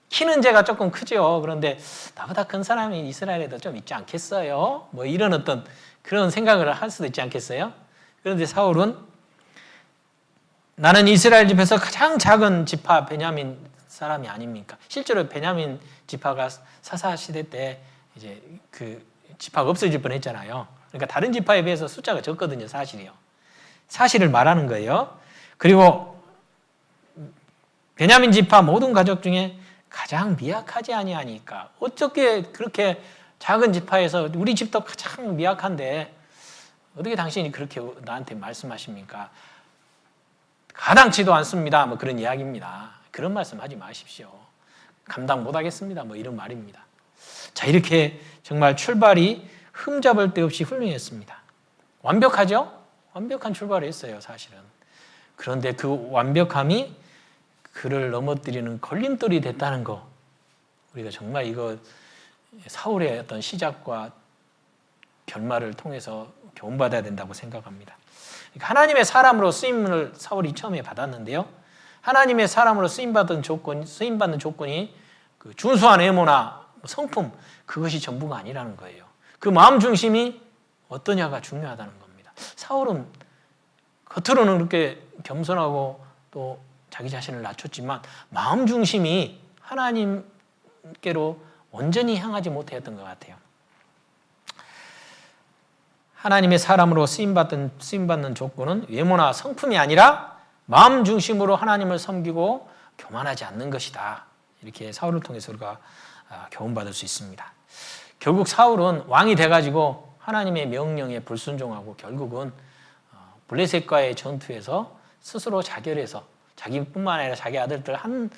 키는 제가 조금 크죠. 그런데 나보다 큰 사람이 이스라엘에도 좀 있지 않겠어요? 뭐 이런 어떤 그런 생각을 할 수도 있지 않겠어요? 그런데 사울은 나는 이스라엘 집에서 가장 작은 지파 베냐민 사람이 아닙니까? 실제로 베냐민 지파가 사사 시대 때 이제 그 지파가 없어질 뻔했잖아요. 그러니까 다른 지파에 비해서 숫자가 적거든요, 사실이요. 사실을 말하는 거예요. 그리고 베냐민 지파 모든 가족 중에 가장 미약하지 아니하니까 어떻게 그렇게 작은 지파에서 우리 집도 가장 미약한데 어떻게 당신이 그렇게 나한테 말씀하십니까? 가당치도 않습니다. 뭐 그런 이야기입니다. 그런 말씀 하지 마십시오. 감당 못하겠습니다. 뭐 이런 말입니다. 자, 이렇게 정말 출발이 흠잡을 데 없이 훌륭했습니다. 완벽하죠? 완벽한 출발을 했어요, 사실은. 그런데 그 완벽함이 그를 넘어뜨리는 걸림돌이 됐다는 거, 우리가 정말 이거 사울의 어떤 시작과 결말을 통해서 교훈받아야 된다고 생각합니다. 그러니까 하나님의 사람으로 쓰임을 사울이 처음에 받았는데요. 하나님의 사람으로 쓰임받는 조건이 그 준수한 외모나 성품, 그것이 전부가 아니라는 거예요. 그 마음 중심이 어떠냐가 중요하다는 겁니다. 사울은 겉으로는 그렇게 겸손하고 또 자기 자신을 낮췄지만 마음 중심이 하나님께로 온전히 향하지 못했던 것 같아요. 하나님의 사람으로 쓰임받는 조건은 외모나 성품이 아니라 마음 중심으로 하나님을 섬기고 교만하지 않는 것이다. 이렇게 사울을 통해서 우리가 교훈받을 수 있습니다. 결국 사울은 왕이 돼가지고 하나님의 명령에 불순종하고 결국은 블레셋과의 전투에서 스스로 자결해서 자기뿐만 아니라 자기 아들들 한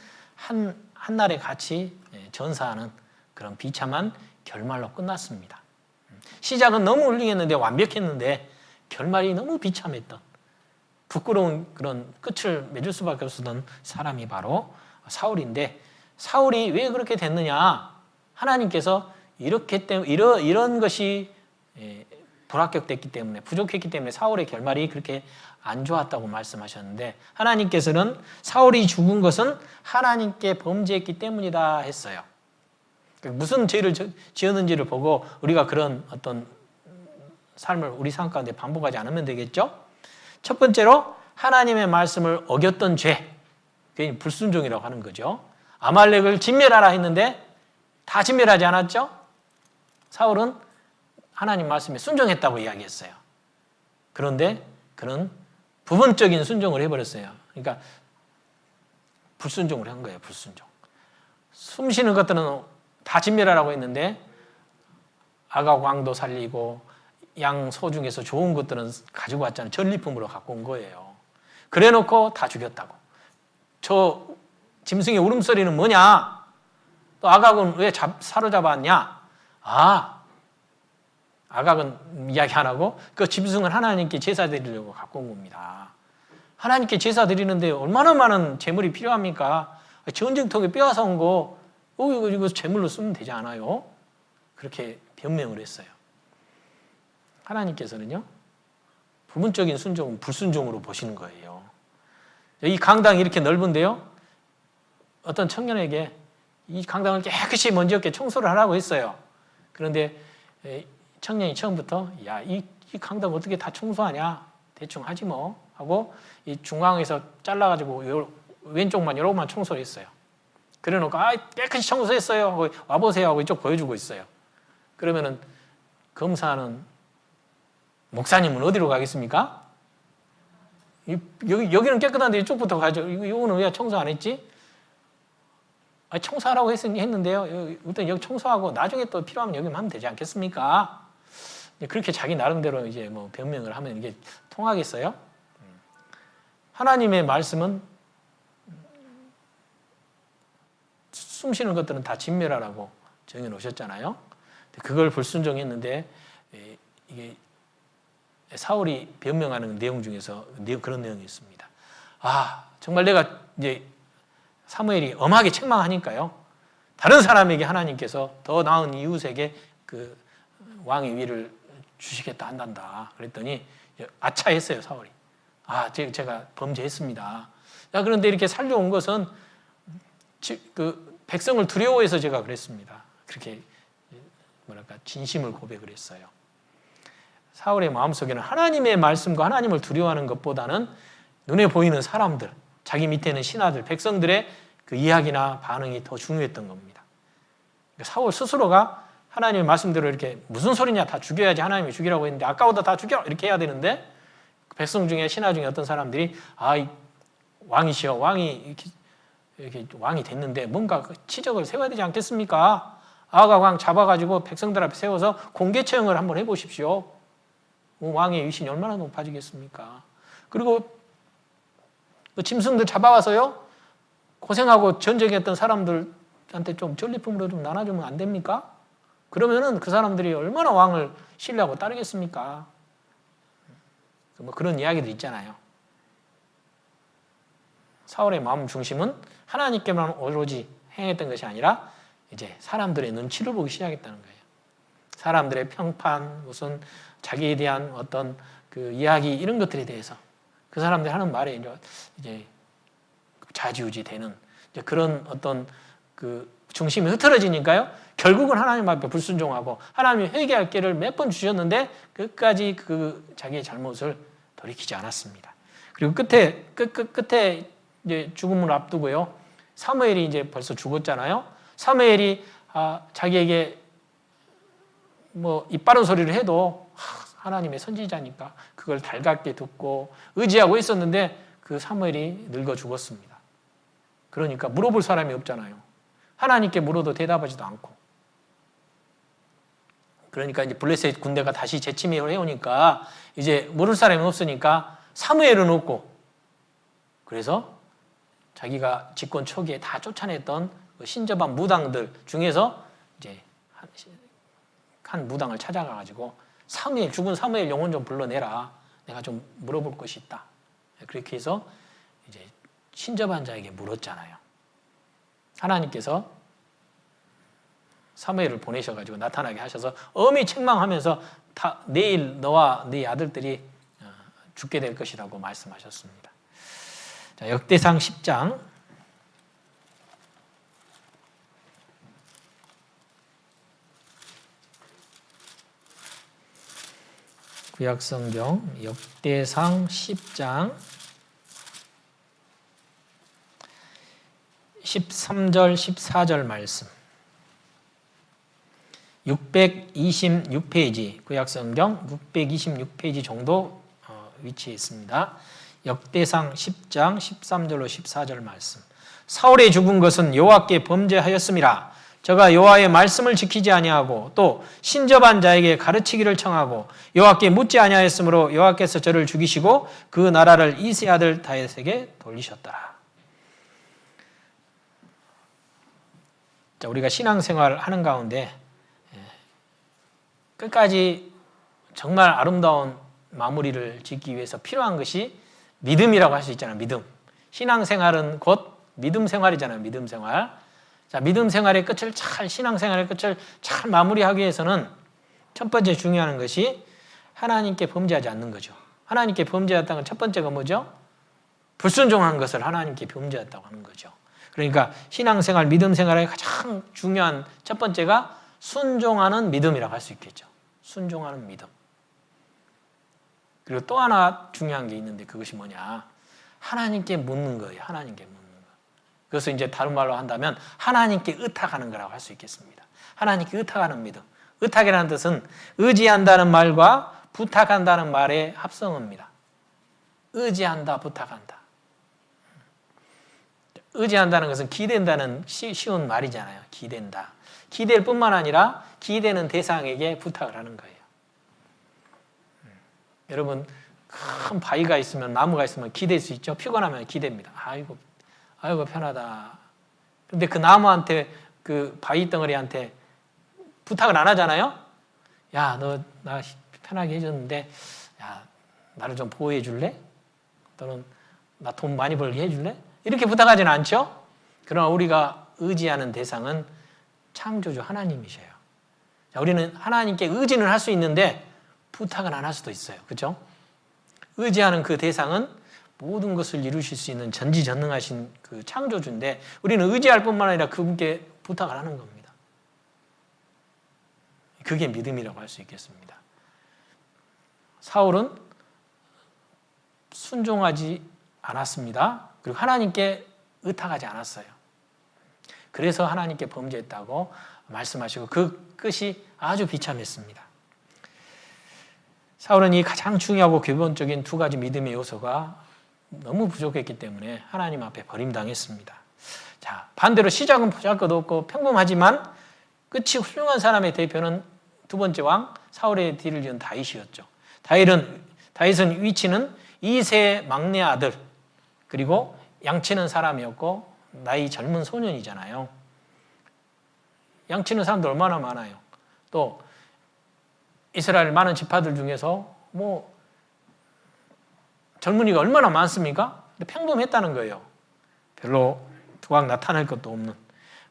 날에 같이 전사하는 그런 비참한 결말로 끝났습니다. 시작은 너무 훌륭했는데 완벽했는데 결말이 너무 비참했던 부끄러운 그런 끝을 맺을 수밖에 없었던 사람이 바로 사울인데 사울이 왜 그렇게 됐느냐? 하나님께서 이런 것이 불합격됐기 때문에 부족했기 때문에 사울의 결말이 그렇게 안 좋았다고 말씀하셨는데 하나님께서는 사울이 죽은 것은 하나님께 범죄했기 때문이다 했어요. 무슨 죄를 지었는지를 보고 우리가 그런 어떤 삶을 우리 삶 가운데 반복하지 않으면 되겠죠? 첫 번째로 하나님의 말씀을 어겼던 죄, 그게 불순종이라고 하는 거죠. 아말렉을 진멸하라 했는데 다 진멸하지 않았죠? 사울은 하나님 말씀에 순종했다고 이야기했어요. 그런데 그는 부분적인 순종을 해버렸어요. 그러니까 불순종을 한 거예요. 불순종. 숨 쉬는 것들은 다 진멸하라고 했는데 아각 왕도 살리고 양 소 중에서 좋은 것들은 가지고 왔잖아요. 전리품으로 갖고 온 거예요. 그래놓고 다 죽였다고. 저 짐승의 울음소리는 뭐냐? 또 아각은 왜 사로잡았냐? 아각은 이야기 안 하고 그 짐승은 하나님께 제사 드리려고 갖고 온 겁니다. 하나님께 제사 드리는데 얼마나 많은 재물이 필요합니까? 전쟁통에 빼앗아 온 거 이거 재물로 쓰면 되지 않아요? 그렇게 변명을 했어요. 하나님께서는요, 부분적인 순종은 불순종으로 보시는 거예요. 이 강당이 이렇게 넓은데요, 어떤 청년에게 이 강당을 깨끗이 먼지없게 청소를 하라고 했어요. 그런데 청년이 처음부터 이 강당 어떻게 다 청소하냐? 대충 하지 뭐 하고 이 중앙에서 잘라가지고 왼쪽만 요것만 청소했어요. 그래놓고 깨끗이 청소했어요 하고 와보세요 하고 이쪽 보여주고 있어요. 그러면은 검사는 목사님은 어디로 가겠습니까? 여기는 깨끗한데 이쪽부터 가죠. 이거는 왜 청소 안 했지? 청소하라고 했는데요. 일단 여기 청소하고 나중에 또 필요하면 여기 하면 되지 않겠습니까? 그렇게 자기 나름대로 이제 뭐 변명을 하면 이게 통하겠어요? 하나님의 말씀은 숨 쉬는 것들은 다 진멸하라고 정해 놓으셨잖아요. 그걸 불순종했는데 이게 사울이 변명하는 내용 중에서 그런 내용이 있습니다. 정말 내가 이제 사무엘이 엄하게 책망하니까요. 다른 사람에게 하나님께서 더 나은 이웃에게 그 왕의 위를 주시겠다 한단다. 그랬더니 아차했어요, 사울이. 제가 범죄했습니다. 그런데 이렇게 살려온 것은 그 백성을 두려워해서 제가 그랬습니다. 그렇게 진심을 고백을 했어요. 사울의 마음속에는 하나님의 말씀과 하나님을 두려워하는 것보다는 눈에 보이는 사람들, 자기 밑에는 신하들, 백성들의 그 이야기나 반응이 더 중요했던 겁니다. 사울 스스로가 하나님의 말씀대로 이렇게 무슨 소리냐, 다 죽여야지, 하나님이 죽이라고 했는데 아까보다 다 죽여 이렇게 해야 되는데 백성 중에 신하 중에 어떤 사람들이 왕이시여, 왕이 이렇게 왕이 됐는데 뭔가 치적을 세워야 되지 않겠습니까? 아각 왕 잡아가지고 백성들 앞에 세워서 공개 처형을 한번 해보십시오. 왕의 위신이 얼마나 높아지겠습니까? 그리고 그 짐승들 잡아와서요, 고생하고 전쟁했던 사람들한테 좀 전리품으로 좀 나눠주면 안 됩니까? 그러면은 그 사람들이 얼마나 왕을 신뢰하고 따르겠습니까? 뭐 그런 이야기들 있잖아요. 사울의 마음 중심은 하나님께만 오로지 행했던 것이 아니라 이제 사람들의 눈치를 보기 시작했다는 거예요. 사람들의 평판, 무슨 자기에 대한 어떤 그 이야기 이런 것들에 대해서 그 사람들이 하는 말에 이제 좌지우지 되는 그런 어떤 그 중심이 흐트러지니까요. 결국은 하나님 앞에 불순종하고 하나님이 회개할 기회를 몇 번 주셨는데 끝까지 그 자기의 잘못을 돌이키지 않았습니다. 그리고 끝에 이제 죽음을 앞두고요. 사무엘이 이제 벌써 죽었잖아요. 사무엘이 자기에게 뭐 입 바른 소리를 해도 하나님의 선지자니까 그걸 달갑게 듣고 의지하고 있었는데 그 사무엘이 늙어 죽었습니다. 그러니까 물어볼 사람이 없잖아요. 하나님께 물어도 대답하지도 않고. 그러니까 이제 블레셋 군대가 다시 재침입을 해오니까 이제 물을 사람이 없으니까 사무엘은 없고, 그래서 자기가 집권 초기에 다 쫓아냈던 신접한 무당들 중에서 이제 한 무당을 찾아가가지고 죽은 사무엘 영혼 좀 불러내라. 내가 좀 물어볼 것이 있다. 그렇게 해서 이제 신접한 자에게 물었잖아요. 하나님께서 사무엘을 보내셔가지고 나타나게 하셔서 엄히 책망하면서 내일 너와 네 아들들이 죽게 될 것이라고 말씀하셨습니다. 자, 역대상 10장 구약성경 역대상 10장 13절 14절 말씀, 626페이지 구약성경 626페이지 정도 위치해 있습니다. 역대상 10장 13절로 14절 말씀. 사울이 죽은 것은 여호와께 범죄하였음이라. 저가 여호와의 말씀을 지키지 아니하고 또 신접한 자에게 가르치기를 청하고 여호와께 묻지 아니하였으므로 여호와께서 저를 죽이시고 그 나라를 이새 아들 다윗에게 돌리셨더라. 자, 우리가 신앙생활 하는 가운데 끝까지 정말 아름다운 마무리를 짓기 위해서 필요한 것이 믿음이라고 할 수 있잖아요. 믿음. 신앙생활은 곧 믿음 생활이잖아요. 믿음 생활. 자, 믿음 생활의 끝을 신앙생활의 끝을 잘 마무리하기 위해서는 첫 번째 중요한 것이 하나님께 범죄하지 않는 거죠. 하나님께 범죄했다는 건 첫 번째가 뭐죠? 불순종한 것을 하나님께 범죄했다고 하는 거죠. 그러니까 신앙생활, 믿음 생활의 가장 중요한 첫 번째가 순종하는 믿음이라고 할 수 있겠죠. 순종하는 믿음. 그리고 또 하나 중요한 게 있는데 그것이 뭐냐? 하나님께 묻는 거예요. 하나님께 묻는 거. 그것을 이제 다른 말로 한다면 하나님께 의탁하는 거라고 할 수 있겠습니다. 하나님께 의탁하는 믿음. 의탁이라는 뜻은 의지한다는 말과 부탁한다는 말의 합성어입니다. 의지한다, 부탁한다. 의지한다는 것은 기댄다는 쉬운 말이잖아요. 기댄다. 기댈 뿐만 아니라 기대는 대상에게 부탁을 하는 거예요. 여러분, 큰 바위가 있으면, 나무가 있으면 기댈 수 있죠? 피곤하면 기댑니다. 아이고 편하다. 근데 그 나무한테, 그 바위 덩어리한테 부탁을 안 하잖아요? 야, 너 나 편하게 해줬는데, 야, 나를 좀 보호해 줄래? 또는 나 돈 많이 벌게 해줄래? 이렇게 부탁하지는 않죠? 그러나 우리가 의지하는 대상은 창조주 하나님이셔요. 자, 우리는 하나님께 의지는 할 수 있는데 부탁은 안 할 수도 있어요. 그렇죠? 의지하는 그 대상은 모든 것을 이루실 수 있는 전지전능하신 그 창조주인데 우리는 의지할 뿐만 아니라 그분께 부탁을 하는 겁니다. 그게 믿음이라고 할 수 있겠습니다. 사울은 순종하지 않았습니다. 그리고 하나님께 의탁하지 않았어요. 그래서 하나님께 범죄했다고 말씀하시고 그 끝이 아주 비참했습니다. 사울은 이 가장 중요하고 기본적인 두 가지 믿음의 요소가 너무 부족했기 때문에 하나님 앞에 버림당했습니다. 자, 반대로 시작은 보잘것없고 평범하지만 끝이 훌륭한 사람의 대표는 두 번째 왕 사울의 뒤를 이은 다윗이었죠. 다윗은 위치는 이세의 막내 아들 그리고 양치는 사람이었고 나이 젊은 소년이잖아요. 양치는 사람들 얼마나 많아요. 또 이스라엘 많은 지파들 중에서 뭐 젊은이가 얼마나 많습니까? 근데 평범했다는 거예요. 별로 두각 나타낼 것도 없는.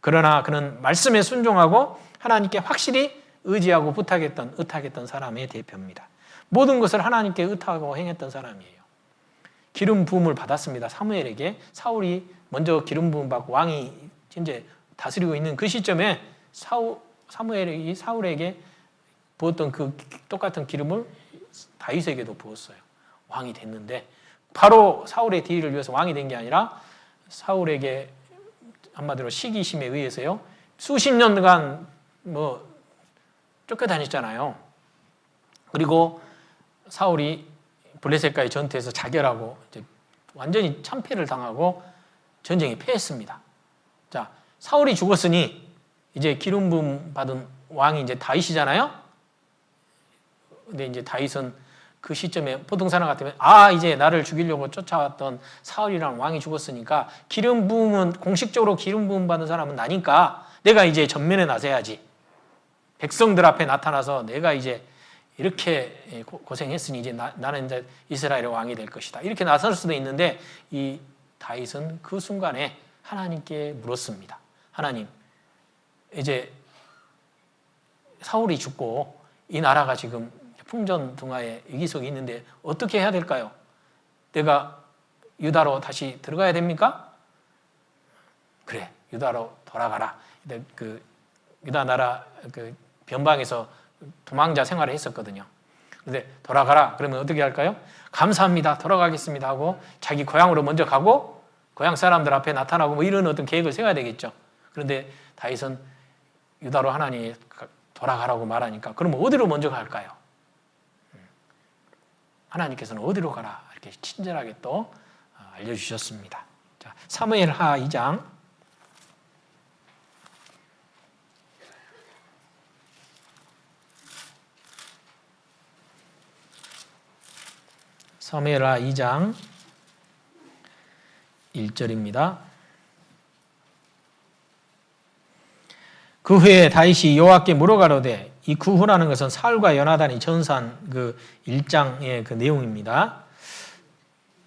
그러나 그는 말씀에 순종하고 하나님께 확실히 의지하고 의탁했던 사람의 대표입니다. 모든 것을 하나님께 의탁하고 행했던 사람이에요. 기름 부음을 받았습니다. 사무엘에게. 사울이 먼저 기름 부음 받고 왕이 현재 다스리고 있는 그 시점에 사무엘이 사울에게 부었던 그 똑같은 기름을 다윗에게도 부었어요. 왕이 됐는데 바로 사울의 뒤를 위해서 왕이 된 게 아니라 사울에게 한마디로 시기심에 의해서요. 수십 년간 뭐 쫓겨다녔잖아요. 그리고 사울이 블레셋과의 전투에서 자결하고 이제 완전히 참패를 당하고 전쟁에 패했습니다. 자, 사울이 죽었으니 이제 기름 부음 받은 왕이 이제 다윗이잖아요. 근데 이제 다윗은 그 시점에 보통 사람 같으면 이제 나를 죽이려고 쫓아왔던 사울이라는 왕이 죽었으니까 기름 부음은 공식적으로 기름 부음 받은 사람은 나니까 내가 이제 전면에 나서야지. 백성들 앞에 나타나서 내가 이제 이렇게 고생했으니 이제 나는 이제 이스라엘의 왕이 될 것이다. 이렇게 나설 수도 있는데 이 다윗은 그 순간에 하나님께 물었습니다. 하나님, 이제 사울이 죽고 이 나라가 지금 풍전등화의 위기 속에 있는데 어떻게 해야 될까요? 내가 유다로 다시 들어가야 됩니까? 그래, 유다로 돌아가라. 그 유다 나라 그 변방에서 도망자 생활을 했었거든요. 그런데 돌아가라. 그러면 어떻게 할까요? 감사합니다. 돌아가겠습니다 하고 자기 고향으로 먼저 가고 고향 사람들 앞에 나타나고 뭐 이런 어떤 계획을 세워야 되겠죠. 그런데 다윗은 유다로 하나님이 돌아가라고 말하니까 그럼 어디로 먼저 갈까요? 하나님께서는 어디로 가라 이렇게 친절하게 또 알려주셨습니다. 자, 사무엘하 2장 사무엘하 2장 1절입니다. 그 후에 다윗이 여호와께 물어가로되, 이 그 후라는 것은 사울과 요나단이 전산 그 1장의 그 내용입니다.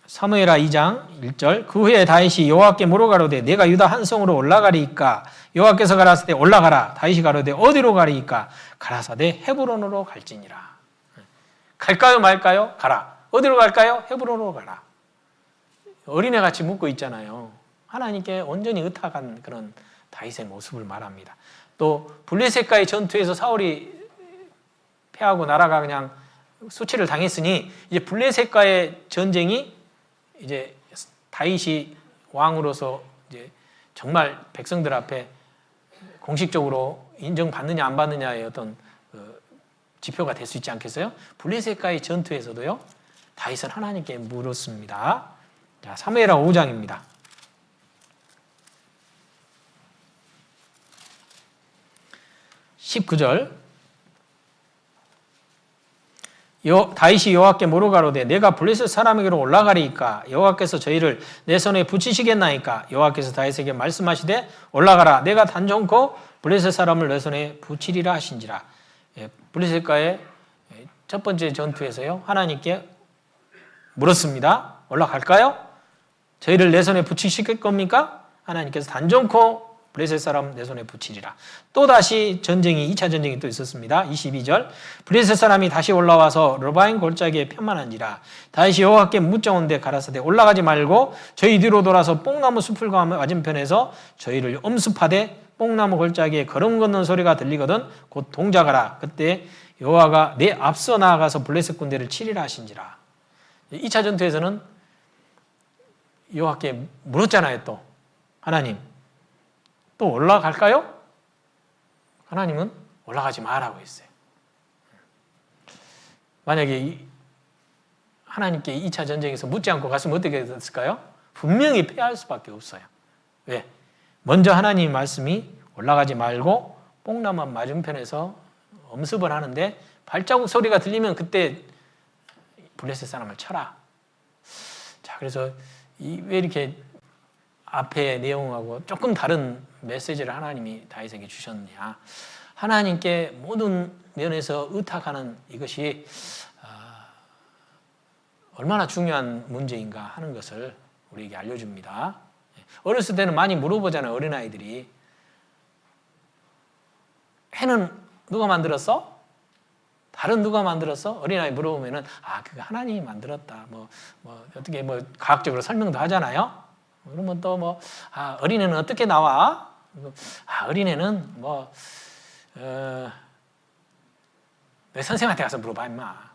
사무엘하 2장 1절. 그 후에 다윗이 여호와께 물어가로되, 내가 유다 한 성으로 올라가리이까? 여호와께서 가라사대 올라가라. 다윗이 가로되, 어디로 가리이까? 가라사대 헤브론으로 갈지니라. 갈까요 말까요? 가라. 어디로 갈까요? 헤브론으로 가라. 어린애같이 묻고 있잖아요. 하나님께 온전히 의탁한 그런 다윗의 모습을 말합니다. 또 블레셋과의 전투에서 사울이 패하고 나라가 그냥 수치를 당했으니 이제 블레셋과의 전쟁이 이제 다윗이 왕으로서 이제 정말 백성들 앞에 공식적으로 인정받느냐 안 받느냐의 어떤 지표가 될 수 있지 않겠어요? 블레셋과의 전투에서도요, 다윗은 하나님께 물었습니다. 자, 사무엘하 5장입니다. 19절. 다윗이 여호와께 물어가로되, 내가 블레셋 사람에게로 올라가리이까? 여호와께서 저희를 내 손에 붙이시겠나이까? 여호와께서 다윗에게 말씀하시되, 올라가라. 내가 단정코 블레셋 사람을 내 손에 붙이리라 하신지라. 블레셋과의 첫 번째 전투에서요, 하나님께 물었습니다. 올라갈까요? 저희를 내 손에 붙이실 겁니까? 하나님께서 단정코 블레셋 사람 내 손에 붙이리라. 또다시 전쟁이 2차 전쟁이 또 있었습니다. 22절. 블레셋 사람이 다시 올라와서 르바임 골짜기에 편만한지라. 다윗이 여호와께 묻자온데 가라사대, 올라가지 말고 저희 뒤로 돌아서 뽕나무 숲을과 맞은편에서 저희를 엄습하되 뽕나무 골짜기에 걸음 걷는 소리가 들리거든 곧 동작하라. 그때 여호와가 내 앞서 나아가서 블레셋 군대를 치리라 하신지라. 2차 전투에서는 여호와께 물었잖아요. 또 하나님, 또 올라갈까요? 하나님은 올라가지 마라고 했어요. 만약에 하나님께 2차 전쟁에서 묻지 않고 갔으면 어떻게 됐을까요? 분명히 패할 수밖에 없어요. 왜? 먼저 하나님 말씀이 올라가지 말고 뽕나무 맞은편에서 엄습을 하는데 발자국 소리가 들리면 그때 블레셋 사람을 쳐라. 자, 그래서 왜 이렇게 앞에 내용하고 조금 다른 메시지를 하나님이 다윗에게 주셨냐. 하나님께 모든 면에서 의탁하는 이것이 얼마나 중요한 문제인가 하는 것을 우리에게 알려줍니다. 어렸을 때는 많이 물어보잖아요. 어린아이들이. 해는 누가 만들었어? 달은 누가 만들었어? 어린아이 물어보면은, 그거 하나님이 만들었다. 어떻게 과학적으로 설명도 하잖아요. 그러면 또 어린애는 어떻게 나와? 어린애는 내 선생한테 가서 물어봐, 임마.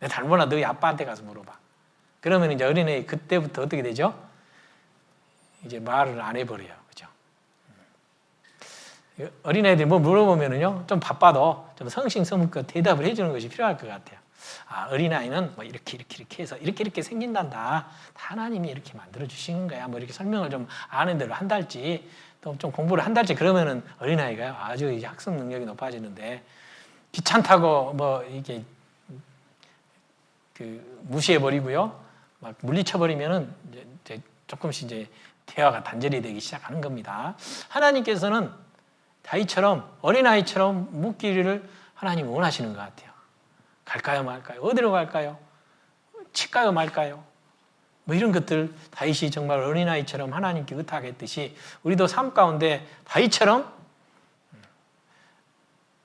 내 닮보나 너희 아빠한테 가서 물어봐. 그러면 이제 어린애 그때부터 어떻게 되죠? 이제 말을 안 해버려요. 그죠? 어린애들이 뭐 물어보면은요, 좀 바빠도 좀 성심성의껏 대답을 해주는 것이 필요할 것 같아요. 어린아이는 이렇게 해서 이렇게 생긴단다. 하나님이 이렇게 만들어주시는 거야. 이렇게 설명을 좀 아는 대로 한 달치, 또 좀 공부를 한 달치 그러면은 어린아이가요, 아주 이제 학습 능력이 높아지는데, 귀찮다고 이렇게 무시해버리고요, 막 물리쳐버리면은 이제 조금씩 이제 대화가 단절이 되기 시작하는 겁니다. 하나님께서는 다윗처럼 어린아이처럼 묻기를 하나님이 원하시는 것 같아요. 갈까요 말까요? 어디로 갈까요? 칠까요 말까요? 이런 것들 다윗이 정말 어린아이처럼 하나님께 의탁했듯이 우리도 삶 가운데 다윗처럼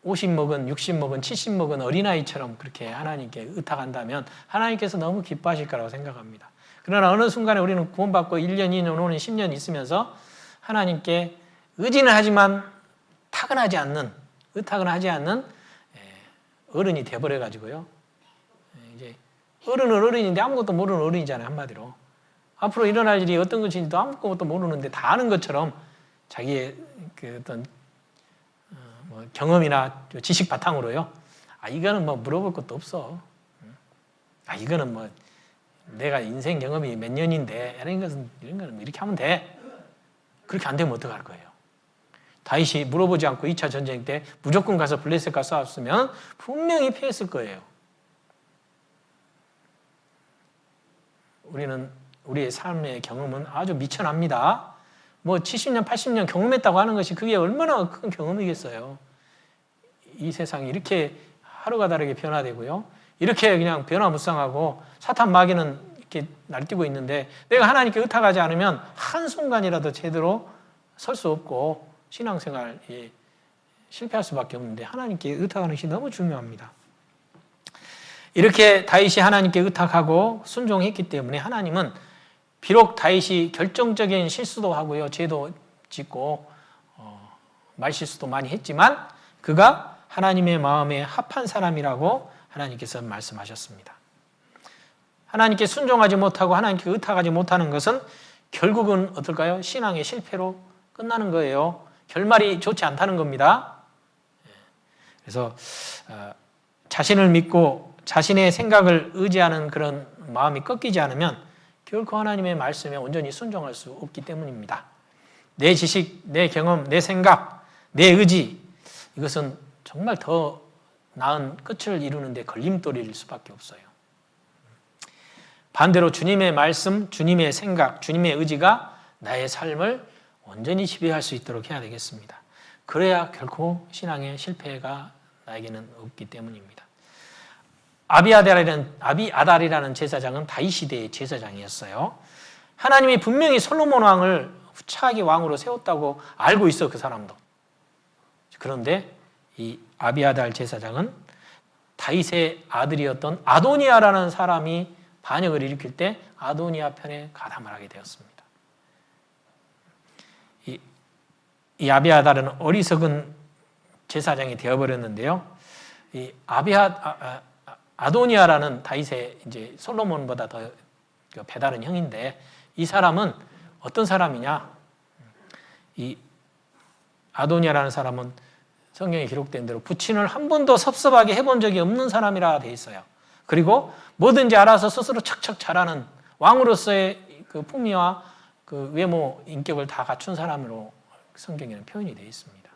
50 먹은 60 먹은 70 먹은 어린아이처럼 그렇게 하나님께 의탁한다면 하나님께서 너무 기뻐하실 거라고 생각합니다. 그러나 어느 순간에 우리는 구원받고 1년, 2년, 5년, 10년 있으면서 하나님께 의지는 하지만 의탁은 하지 않는 어른이 돼버려가지고요. 이제 어른은 어른인데 아무것도 모르는 어른이잖아요, 한마디로. 앞으로 일어날 일이 어떤 것인지도 아무것도 모르는데 다 아는 것처럼 자기의 어떤 경험이나 지식 바탕으로요. 이거는 물어볼 것도 없어. 이거는 뭐 내가 인생 경험이 몇 년인데 이런 거는 이렇게 하면 돼. 그렇게 안 되면 어떡할 거예요? 다윗이 물어보지 않고 2차 전쟁 때 무조건 가서 블레셋과 싸웠으면 분명히 패했을 거예요. 우리는 우리의 삶의 경험은 아주 미천합니다. 뭐 70년, 80년 경험했다고 하는 것이 그게 얼마나 큰 경험이겠어요. 이 세상이 이렇게 하루가 다르게 변화되고요. 이렇게 그냥 변화무쌍하고 사탄 마귀는 이렇게 날뛰고 있는데 내가 하나님께 의탁하지 않으면 한순간이라도 제대로 설 수 없고 신앙생활에 실패할 수밖에 없는데 하나님께 의탁하는 것이 너무 중요합니다. 이렇게 다윗이 하나님께 의탁하고 순종했기 때문에 하나님은 비록 다윗이 결정적인 실수도 하고요. 죄도 짓고 말실수도 많이 했지만 그가 하나님의 마음에 합한 사람이라고 하나님께서 말씀하셨습니다. 하나님께 순종하지 못하고 하나님께 의탁하지 못하는 것은 결국은 어떨까요? 신앙의 실패로 끝나는 거예요. 결말이 좋지 않다는 겁니다. 그래서 자신을 믿고 자신의 생각을 의지하는 그런 마음이 꺾이지 않으면 결코 하나님의 말씀에 온전히 순종할 수 없기 때문입니다. 내 지식, 내 경험, 내 생각, 내 의지 이것은 정말 더 나은 끝을 이루는 데 걸림돌일 수밖에 없어요. 반대로 주님의 말씀, 주님의 생각, 주님의 의지가 나의 삶을 온전히 지배할 수 있도록 해야 되겠습니다. 그래야 결코 신앙의 실패가 나에게는 없기 때문입니다. 아비아달이라는 제사장은 다윗 시대의 제사장이었어요. 하나님이 분명히 솔로몬 왕을 차기 왕으로 세웠다고 알고 있어, 그 사람도. 그런데 이 아비아달 제사장은 다윗의 아들이었던 아도니아라는 사람이 반역을 일으킬 때 아도니아 편에 가담을 하게 되었습니다. 이 아비아달은 어리석은 제사장이 되어버렸는데요. 이 아도니아라는 다윗의 이제 솔로몬보다 더 배다른 형인데 이 사람은 어떤 사람이냐? 이 아도니아라는 사람은 성경에 기록된 대로 부친을 한 번도 섭섭하게 해본 적이 없는 사람이라 돼 있어요. 그리고 뭐든지 알아서 스스로 척척 잘하는 왕으로서의 그 품위와 그 외모, 인격을 다 갖춘 사람으로 성경에는 표현이 되어 있습니다.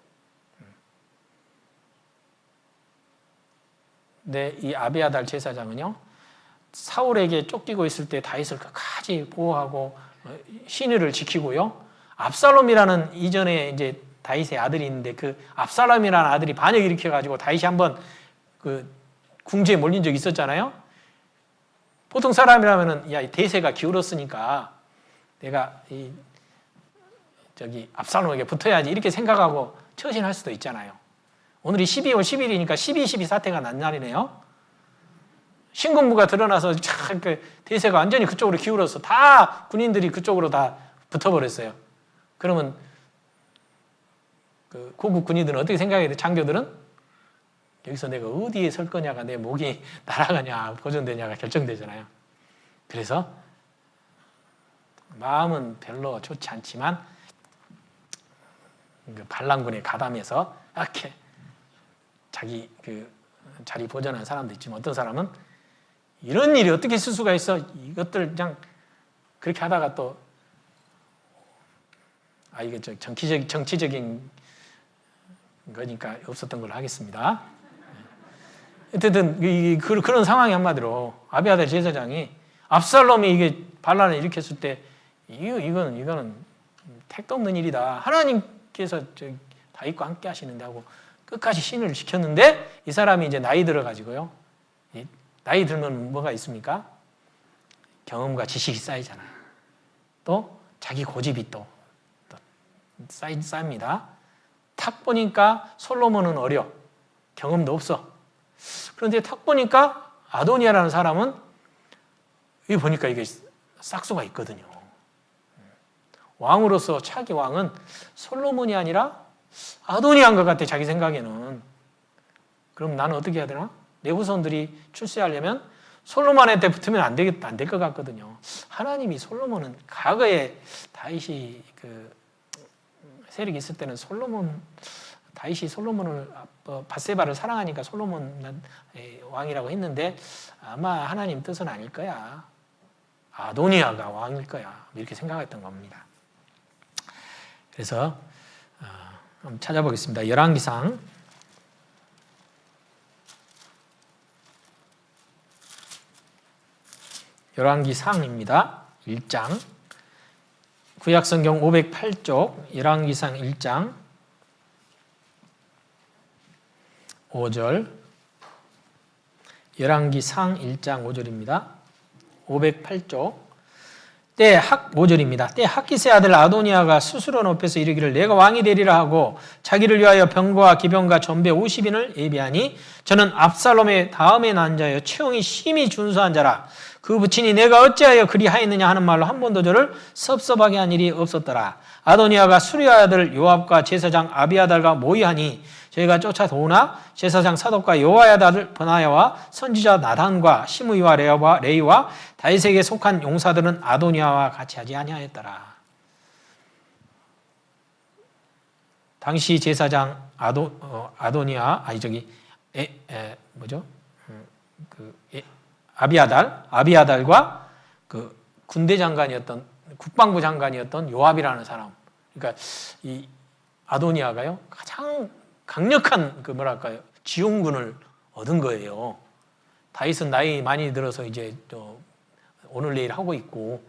근데 이 아비아달 제사장은요, 사울에게 쫓기고 있을 때 다윗을 끝까지 보호하고 신의를 지키고요. 압살롬이라는 이전에 이제 다윗의 아들이 있는데 그 압살롬이라는 아들이 반역 일으켜가지고 다윗이 한번 그 궁지에 몰린 적이 있었잖아요. 보통 사람이라면은 야, 대세가 기울었으니까 내가 압살롬에게 붙어야지 이렇게 생각하고 처신할 수도 있잖아요. 오늘이 12월 10일이니까 12.12 사태가 난 날이네요. 신군부가 드러나서 그 대세가 완전히 그쪽으로 기울어서 다 군인들이 그쪽으로 다 붙어버렸어요. 그러면 그 고국 군인들은 어떻게 생각해야 돼? 장교들은 여기서 내가 어디에 설 거냐가 내 목이 날아가냐 보존되냐가 결정되잖아요. 그래서 마음은 별로 좋지 않지만 그 반란군에 가담해서 이렇게 자기 그 자리 보존하는 사람도 있지만 어떤 사람은 이런 일이 어떻게 있을 수가 있어? 이것들 그냥 그렇게 하다가 또 이게 정치적인 거니까 없었던 걸로 하겠습니다. 어쨌든 그런 상황이 한마디로 아비아달 제사장이 압살롬이 이게 반란을 일으켰을 때 이거는 택도 없는 일이다. 하나님께서 다윗과 함께 하시는데 하고 끝까지 신을 지켰는데 이 사람이 이제 나이 들어가지고요. 나이 들면 뭐가 있습니까? 경험과 지식이 쌓이잖아요. 또 자기 고집이 또 쌓입니다. 탁 보니까 솔로몬은 어려. 경험도 없어. 그런데 탁 보니까 아도니아라는 사람은 여기 보니까 이게 싹수가 있거든요. 왕으로서 차기 왕은 솔로몬이 아니라 아도니아인 것 같아, 자기 생각에는. 그럼 나는 어떻게 해야 되나? 내 후손들이 출세하려면 솔로몬한테 붙으면 안 될 것 같거든요. 하나님이 솔로몬은 과거에 다윗이 그 세력이 있을 때는 솔로몬 다윗이 솔로몬을 밧세바를 사랑하니까 솔로몬 왕이라고 했는데 아마 하나님 뜻은 아닐 거야. 아도니아가 왕일 거야. 이렇게 생각했던 겁니다. 그래서 한번 찾아보겠습니다. 열왕기상 1장 구약성경 508쪽 열왕기상 1장 5절 열왕기상 1장 5절입니다. 508쪽 5절입니다. 때 학기세 아들 아도니아가 스스로 높여서 이르기를 내가 왕이 되리라 하고 자기를 위하여 병거와 기병과 전배 50인을 예비하니 저는 압살롬의 다음에 난 자여 채용이 심히 준수한 자라. 그 부친이 내가 어찌하여 그리하였느냐 하는 말로 한 번도 저를 섭섭하게 한 일이 없었더라. 아도니아가 수리아 아들 요압과 제사장 아비아달과 모의하니 저희가 쫓아 도우나 제사장 사독과 요아야 아들 버나야와 선지자 나단과 시므이와 레이와 다윗에게 속한 용사들은 아도니아와 같이 하지 아니하였더라. 당시 제사장 아도니아 아비아달과 그 군대 장관이었던 국방부 장관이었던 요압이라는 사람. 그러니까 이 아도니아가요 가장 강력한 지용군을 얻은 거예요. 다윗은 나이 많이 들어서 이제 또 오늘 내일 하고 있고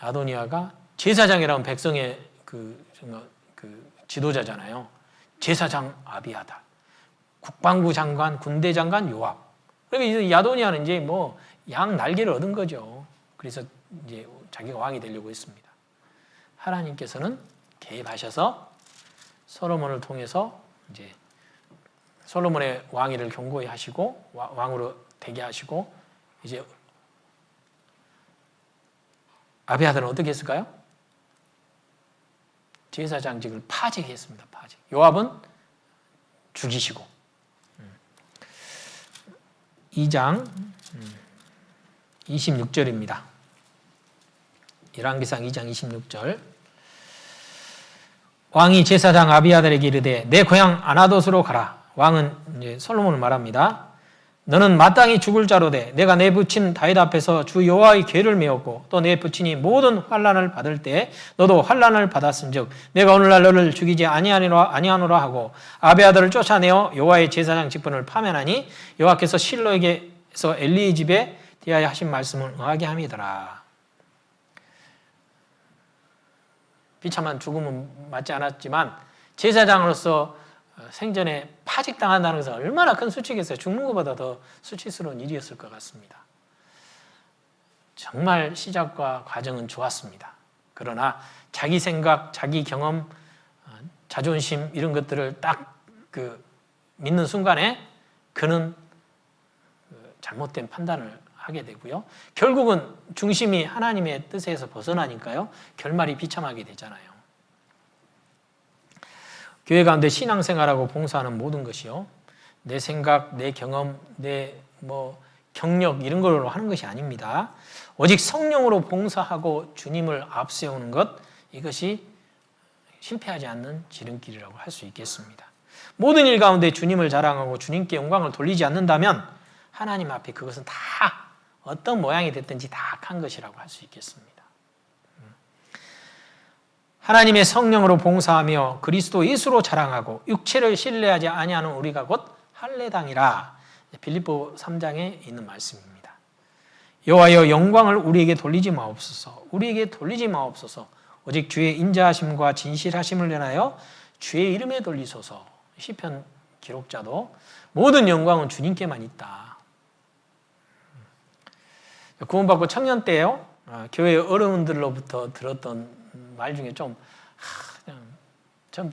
아도니아가 제사장이라는 백성의 그 지도자잖아요. 제사장 아비아달, 국방부 장관, 군대 장관 요압. 그러니까 이 아도니아는 이제 뭐 양 날개를 얻은 거죠. 그래서 이제 자기가 왕이 되려고 했습니다. 하나님께서는 개입하셔서 솔로몬을 통해서 이제 솔로몬의 왕위를 견고히 하시고 왕으로 되게 하시고 이제 아비아달은 어떻게 했을까요? 제사장직을 파직했습니다. 파직. 요압은 죽이시고 2장 26절입니다. 열왕기상 2장 26절 왕이 제사장 아비아달에게 이르되 내 고향 아나돗으로 가라. 왕은 이제 솔로몬을 말합니다. 너는 마땅히 죽을 자로 돼. 내가 내 부친 다윗 앞에서 주 여호와의 궤를 메었고 또 내 부친이 모든 환난을 받을 때 너도 환난을 받았은즉 내가 오늘날 너를 죽이지 아니하노라 하고 아비아달을 쫓아내어 여호와의 제사장 직분을 파면하니 여호와께서 실로에게서 엘리의 집에 대하여 하신 말씀을 응하게 함이더라. 비참한 죽음은 맞지 않았지만 제사장으로서 생전에 파직당한다는 것은 얼마나 큰 수치겠어요. 죽는 것보다 더 수치스러운 일이었을 것 같습니다. 정말 시작과 과정은 좋았습니다. 그러나 자기 생각, 자기 경험, 자존심 이런 것들을 딱 믿는 순간에 그는 잘못된 판단을 하게 되고요. 결국은 중심이 하나님의 뜻에서 벗어나니까요. 결말이 비참하게 되잖아요. 교회 가운데 신앙생활하고 봉사하는 모든 것이요. 내 생각, 내 경험, 내 경력 이런 걸로 하는 것이 아닙니다. 오직 성령으로 봉사하고 주님을 앞세우는 것, 이것이 실패하지 않는 지름길이라고 할 수 있겠습니다. 모든 일 가운데 주님을 자랑하고 주님께 영광을 돌리지 않는다면 하나님 앞에 그것은 다 어떤 모양이 됐든지 다 악한 것이라고 할 수 있겠습니다. 하나님의 성령으로 봉사하며 그리스도 예수로 자랑하고 육체를 신뢰하지 아니하는 우리가 곧 할례당이라. 빌립보 3장에 있는 말씀입니다. 여호와여 영광을 우리에게 돌리지 마옵소서. 우리에게 돌리지 마옵소서. 오직 주의 인자하심과 진실하심을 인하여 주의 이름에 돌리소서. 시편 기록자도 모든 영광은 주님께만 있다. 구원받고 청년 때요, 교회 어른들로부터 들었던 말 중에 좀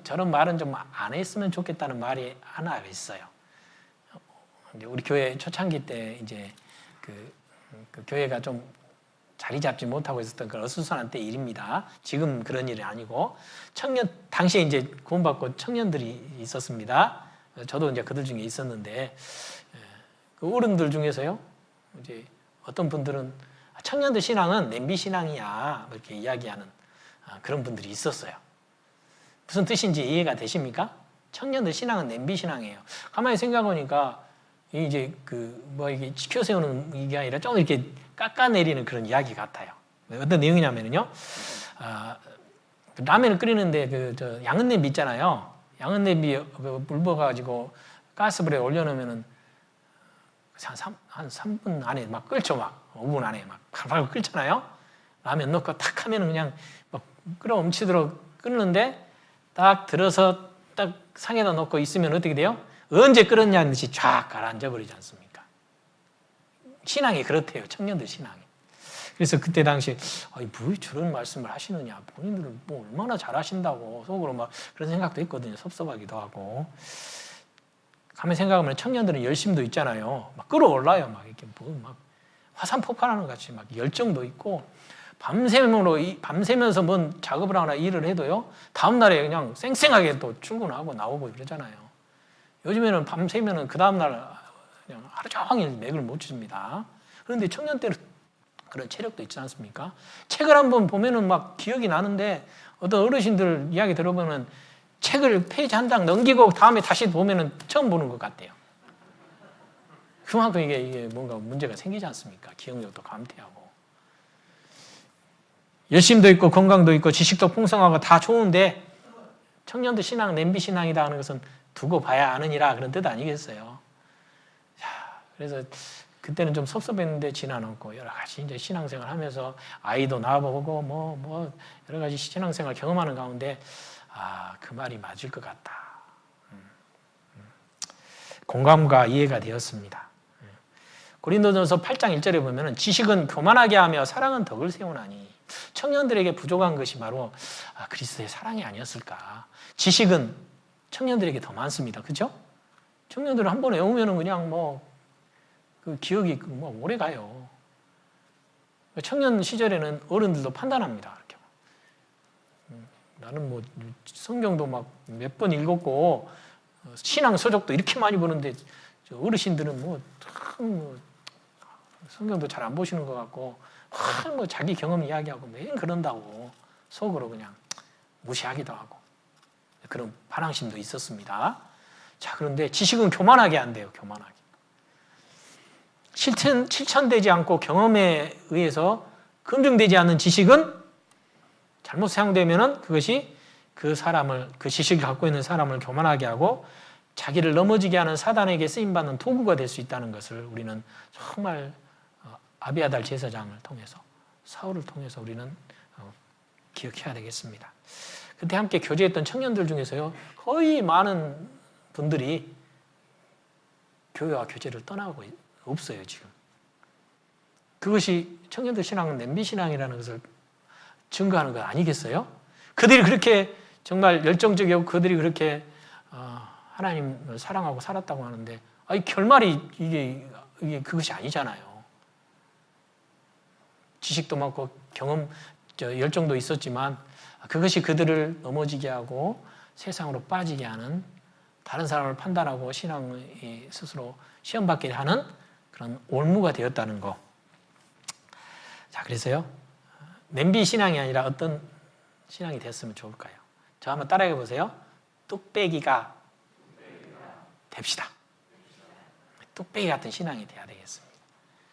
저런 말은 좀 안 했으면 좋겠다는 말이 하나 있어요. 우리 교회 초창기 때 이제 그 교회가 좀 자리 잡지 못하고 있었던 그런 어수선한 때 일입니다. 지금 그런 일이 아니고 당시에 이제 구원받고 청년들이 있었습니다. 저도 이제 그들 중에 있었는데 그 어른들 중에서요, 이제 어떤 분들은 청년들 신앙은 냄비 신앙이야 이렇게 이야기하는 그런 분들이 있었어요. 무슨 뜻인지 이해가 되십니까? 청년들 신앙은 냄비 신앙이에요. 가만히 생각해보니까 이제 이게 지켜 세우는 이게 아니라 좀 이렇게 깎아내리는 그런 이야기 같아요. 어떤 내용이냐면요. 라면을 끓이는데 양은 냄비 있잖아요. 양은 냄비 물 부어가지고 가스불에 올려놓으면은 한 3분 안에 막 끓죠. 막 5분 안에 막 팔팔 끓잖아요. 라면 넣고 탁 하면은 그냥 막 끓어 넘치도록 끓는데 딱 들어서 딱 상에다 놓고 있으면 어떻게 돼요? 언제 끓었냐는 듯이 쫙 가라앉아 버리지 않습니까? 신앙이 그렇대요. 청년들 신앙이. 그래서 그때 당시에 뭐 저런 말씀을 하시느냐. 본인들은 뭐 얼마나 잘하신다고 속으로 막 그런 생각도 있거든요. 섭섭하기도 하고. 가만히 생각하면 청년들은 열심도 있잖아요. 막 끌어올라요. 막 이렇게 막 화산 폭발하는 것 같이 막 열정도 있고 밤새면서 뭔 작업을 하거나 일을 해도요. 다음날에 그냥 쌩쌩하게 또 출근하고 나오고 그러잖아요. 요즘에는 밤새면은 그 다음날 그냥 하루 종일 맥을 못 줍니다. 그런데 청년 때는 그런 체력도 있지 않습니까? 책을 한번 보면은 막 기억이 나는데 어떤 어르신들 이야기 들어보면 책을 페이지 한 장 넘기고 다음에 다시 보면은 처음 보는 것 같아요. 그만큼 이게 뭔가 문제가 생기지 않습니까? 기억력도 감퇴하고. 열심도 있고 건강도 있고 지식도 풍성하고 다 좋은데 청년들 신앙 냄비 신앙이다 하는 것은 두고 봐야 아느니라 그런 뜻 아니겠어요? 자, 그래서 그때는 좀 섭섭했는데 지나놓고 여러 가지 이제 신앙생활 하면서 아이도 낳아보고 뭐 여러 가지 신앙생활 경험하는 가운데 그 말이 맞을 것 같다. 공감과 이해가 되었습니다. 고린도전서 8장 1절에 보면은 지식은 교만하게 하며 사랑은 덕을 세우나니 청년들에게 부족한 것이 바로 그리스도의 사랑이 아니었을까. 지식은 청년들에게 더 많습니다. 그렇죠? 청년들은 한 번 외우면은 그냥 그 기억이 오래 가요. 청년 시절에는 어른들도 판단합니다. 이렇게. 나는 성경도 막 몇 번 읽었고 신앙 서적도 이렇게 많이 보는데 어르신들은 성경도 잘 안 보시는 것 같고 자기 경험 이야기하고 매일 그런다고 속으로 그냥 무시하기도 하고 그런 반항심도 있었습니다. 자, 그런데 지식은 교만하게 안 돼요. 교만하게. 실천되지 않고 경험에 의해서 검증되지 않는 지식은 잘못 사용되면은 그것이 그 지식을 갖고 있는 사람을 교만하게 하고 자기를 넘어지게 하는 사단에게 쓰임받는 도구가 될 수 있다는 것을 우리는 정말 아비아달 제사장을 통해서 사울을 통해서 우리는 기억해야 되겠습니다. 그때 함께 교제했던 청년들 중에서요 거의 많은 분들이 교회와 교제를 떠나고 없어요 지금. 그것이 청년들 신앙은 냄비 신앙이라는 것을 증거하는 것 아니겠어요? 그들이 그렇게 정말 열정적이고 그들이 그렇게 하나님을 사랑하고 살았다고 하는데 결말이 이게 그것이 아니잖아요. 지식도 많고 열정도 있었지만 그것이 그들을 넘어지게 하고 세상으로 빠지게 하는 다른 사람을 판단하고 신앙이 스스로 시험받게 하는 그런 올무가 되었다는 거. 자, 그래서요. 냄비 신앙이 아니라 어떤 신앙이 됐으면 좋을까요? 저 한번 따라해 보세요. 뚝배기가 됩시다. 뚝배기 같은 신앙이 돼야 되겠습니다.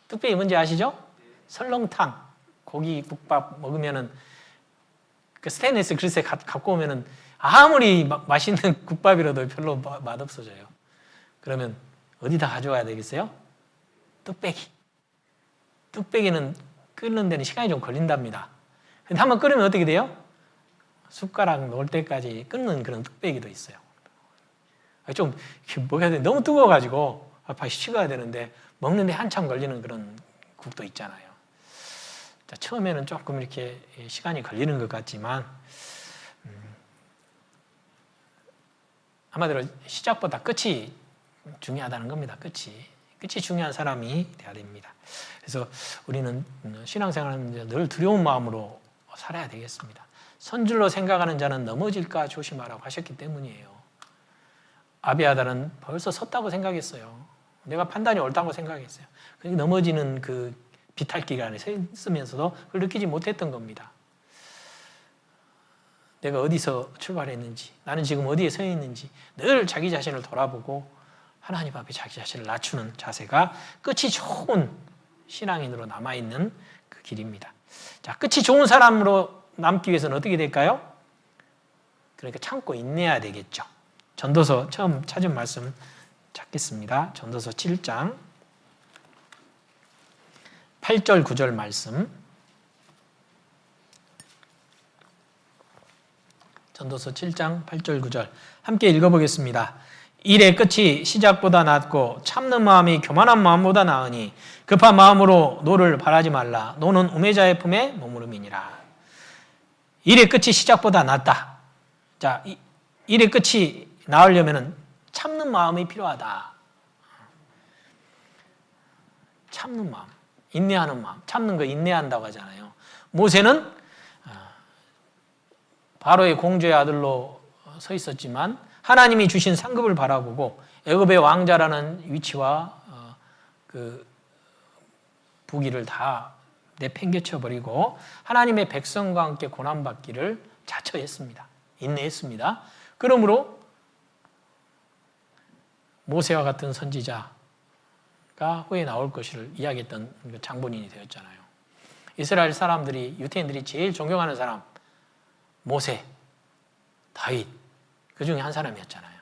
뚝배기 뭔지 아시죠? 설렁탕, 고기 국밥 먹으면은 그 스테인리스 그릇에 갖고 오면은 아무리 맛있는 국밥이라도 별로 맛없어져요. 그러면 어디다 가져와야 되겠어요? 뚝배기. 뚝배기는 끓는 데는 시간이 좀 걸린답니다. 근데 한번 끓으면 어떻게 돼요? 숟가락 놓을 때까지 끓는 그런 뚝배기도 있어요. 좀 뭐가 너무 뜨거워가지고 식혀야 되는데 먹는데 한참 걸리는 그런 국도 있잖아요. 자, 처음에는 조금 이렇게 시간이 걸리는 것 같지만 한마디로 시작보다 끝이 중요하다는 겁니다. 끝이 중요한 사람이 돼야 됩니다. 그래서 우리는 신앙생활하면서 늘 두려운 마음으로 살아야 되겠습니다. 선줄로 생각하는 자는 넘어질까 조심하라고 하셨기 때문이에요. 아비아달은 벌써 섰다고 생각했어요. 내가 판단이 옳다고 생각했어요. 넘어지는 그 비탈길 안에 서 있으면서도 그걸 느끼지 못했던 겁니다. 내가 어디서 출발했는지, 나는 지금 어디에 서 있는지 늘 자기 자신을 돌아보고 하나님 앞에 자기 자신을 낮추는 자세가 끝이 좋은 신앙인으로 남아있는 그 길입니다. 자, 끝이 좋은 사람으로 남기 위해서는 어떻게 될까요? 그러니까 참고 인내해야 되겠죠. 전도서 처음 찾은 말씀 찾겠습니다. 전도서 7장 8절 9절 말씀. 전도서 7장 8절 9절 함께 읽어보겠습니다. 일의 끝이 시작보다 낫고 참는 마음이 교만한 마음보다 나으니 급한 마음으로 노를 바라지 말라. 노는 우매자의 품에 머무름이니라. 일의 끝이 시작보다 낫다. 자, 일의 끝이 나으려면 참는 마음이 필요하다. 참는 마음, 인내하는 마음. 참는 거 인내한다고 하잖아요. 모세는 바로의 공주의 아들로 서 있었지만 하나님이 주신 상급을 바라보고 애굽의 왕자라는 위치와 그 부귀를 다 내팽개쳐 버리고 하나님의 백성과 함께 고난받기를 자처했습니다. 인내했습니다. 그러므로 모세와 같은 선지자가 후에 나올 것을 이야기했던 장본인이 되었잖아요. 이스라엘 사람들이, 유대인들이 제일 존경하는 사람, 모세, 다윗, 그 중에 한 사람이었잖아요.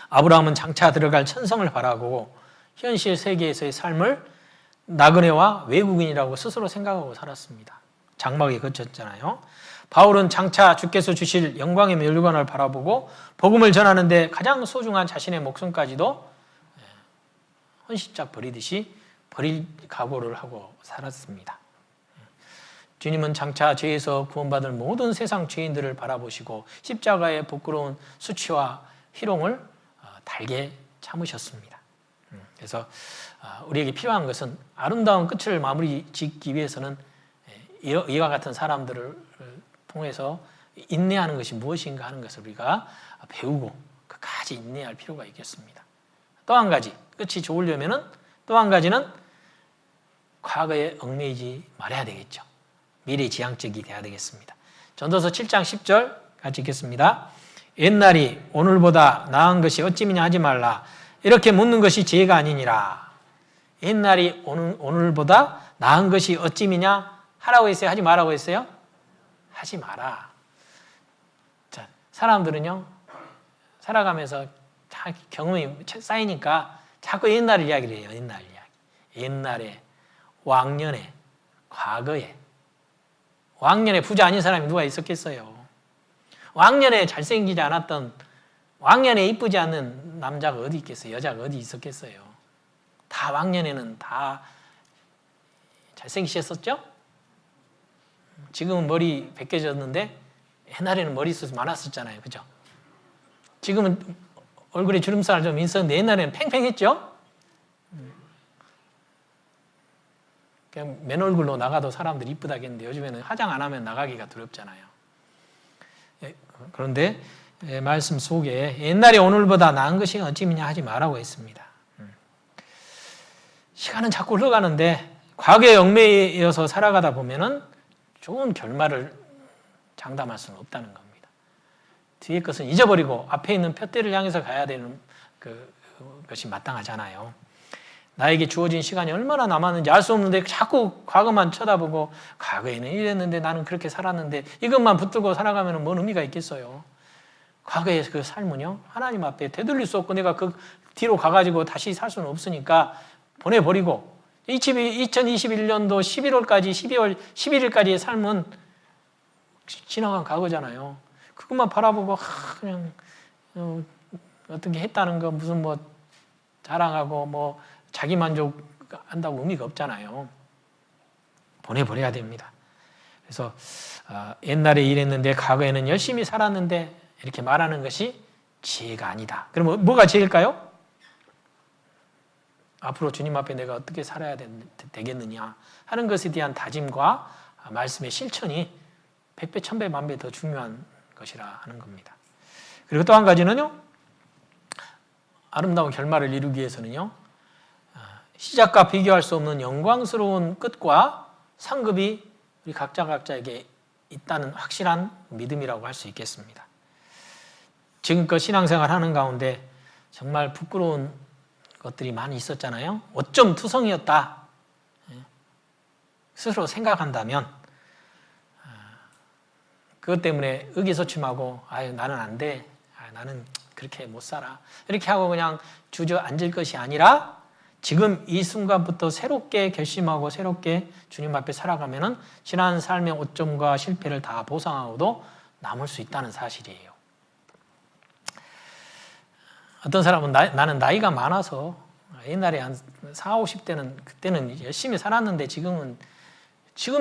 아브라함은 장차 들어갈 천성을 바라보고 현실 세계에서의 삶을 나그네와 외국인이라고 스스로 생각하고 살았습니다. 장막에 갇혔잖아요. 바울은 장차 주께서 주실 영광의 멸관을 바라보고 복음을 전하는데 가장 소중한 자신의 목숨까지도 헌신짝 버리듯이 버릴 각오를 하고 살았습니다. 주님은 장차 죄에서 구원받을 모든 세상 죄인들을 바라보시고 십자가의 부끄러운 수치와 희롱을 달게 참으셨습니다. 그래서 우리에게 필요한 것은 아름다운 끝을 마무리 짓기 위해서는 이와 같은 사람들을 통해서 인내하는 것이 무엇인가 하는 것을 우리가 배우고 끝까지 인내할 필요가 있겠습니다. 또 한 가지, 끝이 좋으려면은 또 한 가지는 과거에 얽매이지 말아야 되겠죠. 미래지향적이 돼야 되겠습니다. 전도서 7장 10절 같이 읽겠습니다. 옛날이 오늘보다 나은 것이 어찌미냐 하지 말라. 이렇게 묻는 것이 지혜가 아니니라. 옛날이 오늘보다 나은 것이 어찌미냐 하라고 했어요? 하지 말라고 했어요? 하지 마라. 자, 사람들은요, 살아가면서 다 경험이 쌓이니까 자꾸 옛날 이야기를 해요. 옛날 이야기. 옛날에, 왕년에, 과거에. 왕년에 부자 아닌 사람이 누가 있었겠어요? 왕년에 잘생기지 않았던, 왕년에 이쁘지 않는 남자가 어디 있겠어요? 여자가 어디 있었겠어요? 다 왕년에는 다 잘생기셨었죠? 지금은 머리 벗겨졌는데 옛날에는 머리숱이 많았었잖아요. 그죠? 지금은 얼굴에 주름살 좀 있었는데 옛날에는 팽팽했죠? 그냥 맨 얼굴로 나가도 사람들이 이쁘다겠는데 요즘에는 화장 안 하면 나가기가 두렵잖아요. 그런데 말씀 속에 옛날에 오늘보다 나은 것이 어찌미냐 하지 말라고 했습니다. 시간은 자꾸 흘러가는데 과거에 얽매여서 살아가다 보면은 좋은 결말을 장담할 수는 없다는 겁니다. 뒤의 것은 잊어버리고 앞에 있는 푯대를 향해서 가야 되는 것이 마땅하잖아요. 나에게 주어진 시간이 얼마나 남았는지 알 수 없는데 자꾸 과거만 쳐다보고 과거에는 이랬는데 나는 그렇게 살았는데 이것만 붙들고 살아가면 뭔 의미가 있겠어요. 과거의 그 삶은요, 하나님 앞에 되돌릴 수 없고 내가 그 뒤로 가가지고 다시 살 수는 없으니까 보내버리고 2021년도 11월까지 12월 11일까지의 삶은 지나간 과거잖아요. 그것만 바라보고 그냥 어떻게 했다는 거 무슨 뭐 자랑하고 뭐 자기 만족한다고 의미가 없잖아요. 보내버려야 됩니다. 그래서 옛날에 이랬는데 과거에는 열심히 살았는데 이렇게 말하는 것이 지혜가 아니다. 그럼 뭐가 지혜일까요? 앞으로 주님 앞에 내가 어떻게 살아야 되겠느냐 하는 것에 대한 다짐과 말씀의 실천이 100배, 1000배, 만배 더 중요한 것이라 하는 겁니다. 그리고 또 한 가지는요. 아름다운 결말을 이루기 위해서는요. 시작과 비교할 수 없는 영광스러운 끝과 상급이 우리 각자에게 있다는 확실한 믿음이라고 할 수 있겠습니다. 지금껏 신앙생활 하는 가운데 정말 부끄러운 것들이 많이 있었잖아요. 어쩜 투성이었다 스스로 생각한다면 그것 때문에 의기소침하고 나는 안 돼, 나는 그렇게 못 살아 이렇게 하고 그냥 주저앉을 것이 아니라 지금 이 순간부터 새롭게 결심하고 새롭게 주님 앞에 살아가면은 지난 삶의 오점과 실패를 다 보상하고도 남을 수 있다는 사실이에요. 어떤 사람은 나는 나이가 많아서 옛날에 한 40, 50대는 그때는 열심히 살았는데 지금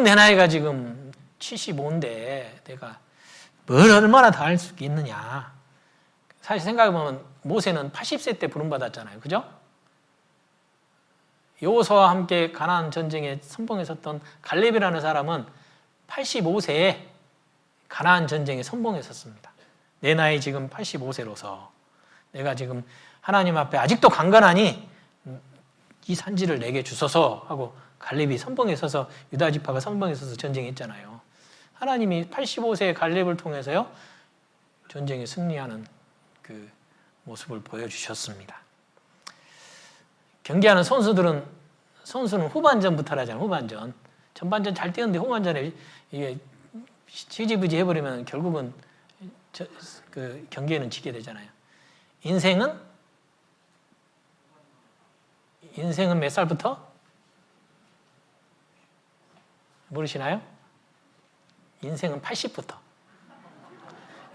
내 나이가 지금 75인데 내가 뭘 얼마나 더 할 수 있느냐. 사실 생각해보면 모세는 80세 때 부름받았잖아요. 그죠? 여호수아와 함께 가나안 전쟁에 선봉에 섰던 갈렙이라는 사람은 85세에 가나안 전쟁에 선봉에 섰습니다. 내 나이 지금 85세로서 내가 지금 하나님 앞에 아직도 강건하니 이 산지를 내게 주소서 하고 갈렙이 선봉에 서서 유다 지파가 선봉에 서서 전쟁했잖아요. 하나님이 85세의 갈렙을 통해서요 전쟁에 승리하는 그 모습을 보여주셨습니다. 경기하는 선수는 후반전부터 하잖아요. 후반전. 전반전 잘 뛰었는데 후반전에 이게 지지부지 해버리면 결국은 그 경기에는 지게 되잖아요. 인생은 몇 살부터? 모르시나요? 인생은 80부터.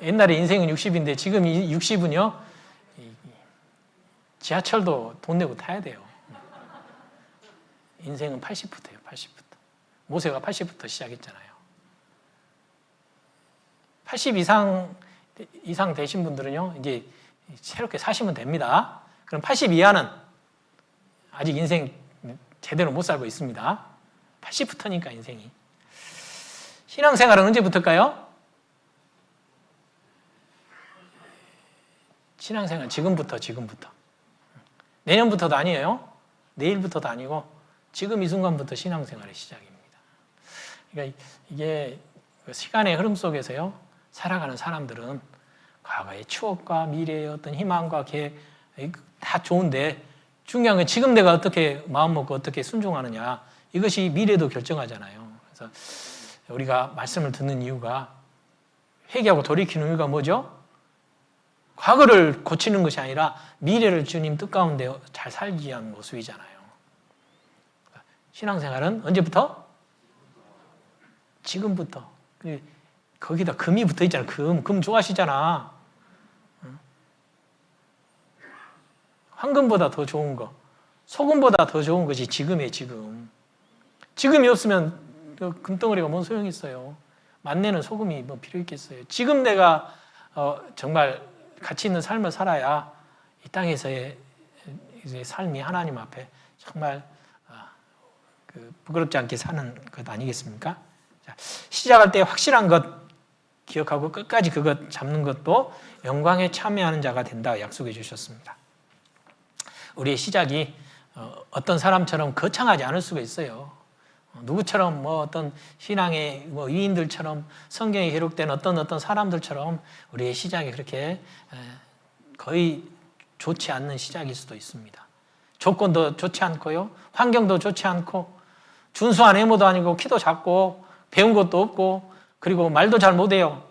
옛날에 인생은 60인데 지금 60은요. 지하철도 돈 내고 타야 돼요. 인생은 80부터예요. 80부터. 모세가 80부터 시작했잖아요. 80 이상 되신 분들은요. 이제 새롭게 사시면 됩니다. 그럼 80 이하는 아직 인생 제대로 못 살고 있습니다. 80부터니까 인생이. 신앙생활은 언제부터일까요? 신앙생활 지금부터. 내년부터도 아니에요. 내일부터도 아니고 지금 이 순간부터 신앙생활의 시작입니다. 그러니까 이게 시간의 흐름 속에서요. 살아가는 사람들은 과거의 추억과 미래의 어떤 희망과 계획 다 좋은데 중요한 건 지금 내가 어떻게 마음먹고 어떻게 순종하느냐. 이것이 미래도 결정하잖아요. 그래서 우리가 말씀을 듣는 이유가 회개하고 돌이키는 이유가 뭐죠? 과거를 고치는 것이 아니라 미래를 주님 뜻 가운데 잘 살기 위한 모습이잖아요. 신앙생활은 언제부터? 지금부터. 거기다 금이 붙어 있잖아요. 금 좋아하시잖아. 황금보다 더 좋은 거, 소금보다 더 좋은 것이 지금이에요. 지금이 없으면 금덩어리가 뭔 소용이 있어요. 만내는 소금이 뭐 필요 있겠어요. 지금 내가 정말 가치 있는 삶을 살아야 이 땅에서의 삶이 하나님 앞에 정말 부끄럽지 않게 사는 것 아니겠습니까? 자, 시작할 때 확실한 것 기억하고 끝까지 그것 잡는 것도 영광에 참여하는 자가 된다 약속해 주셨습니다. 우리의 시작이 어떤 사람처럼 거창하지 않을 수가 있어요. 누구처럼 어떤 신앙의 위인들처럼 성경에 기록된 어떤 사람들처럼 우리의 시작이 그렇게 거의 좋지 않는 시작일 수도 있습니다. 조건도 좋지 않고요. 환경도 좋지 않고 준수한 외모도 아니고 키도 작고 배운 것도 없고 그리고 말도 잘 못해요.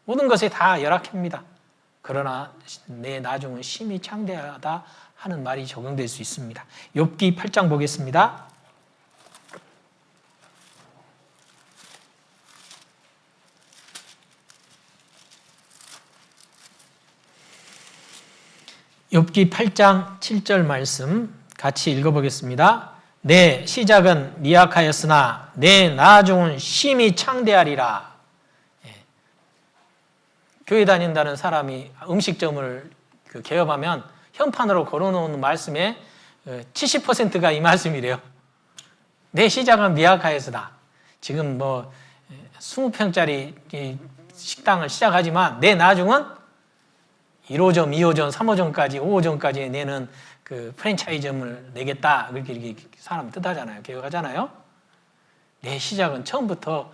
모든 것이 다 열악합니다. 그러나 내 나중은 심히 창대하다 하는 말이 적용될 수 있습니다. 욥기 8장 보겠습니다. 욥기 8장 7절 말씀 같이 읽어보겠습니다. 내 시작은 미약하였으나 내 나중은 심히 창대하리라. 교회 다닌다는 사람이 음식점을 개업하면 현판으로 걸어놓은 말씀에 70%가 이 말씀이래요. 내 시작은 미약하였으나 지금 20평짜리 식당을 시작하지만 내 나중은 1호점, 2호점, 3호점까지, 5호점까지 내는 그 프랜차이즈점을 내겠다. 이렇게 사람 뜻하잖아요. 개혁하잖아요. 내 시작은 처음부터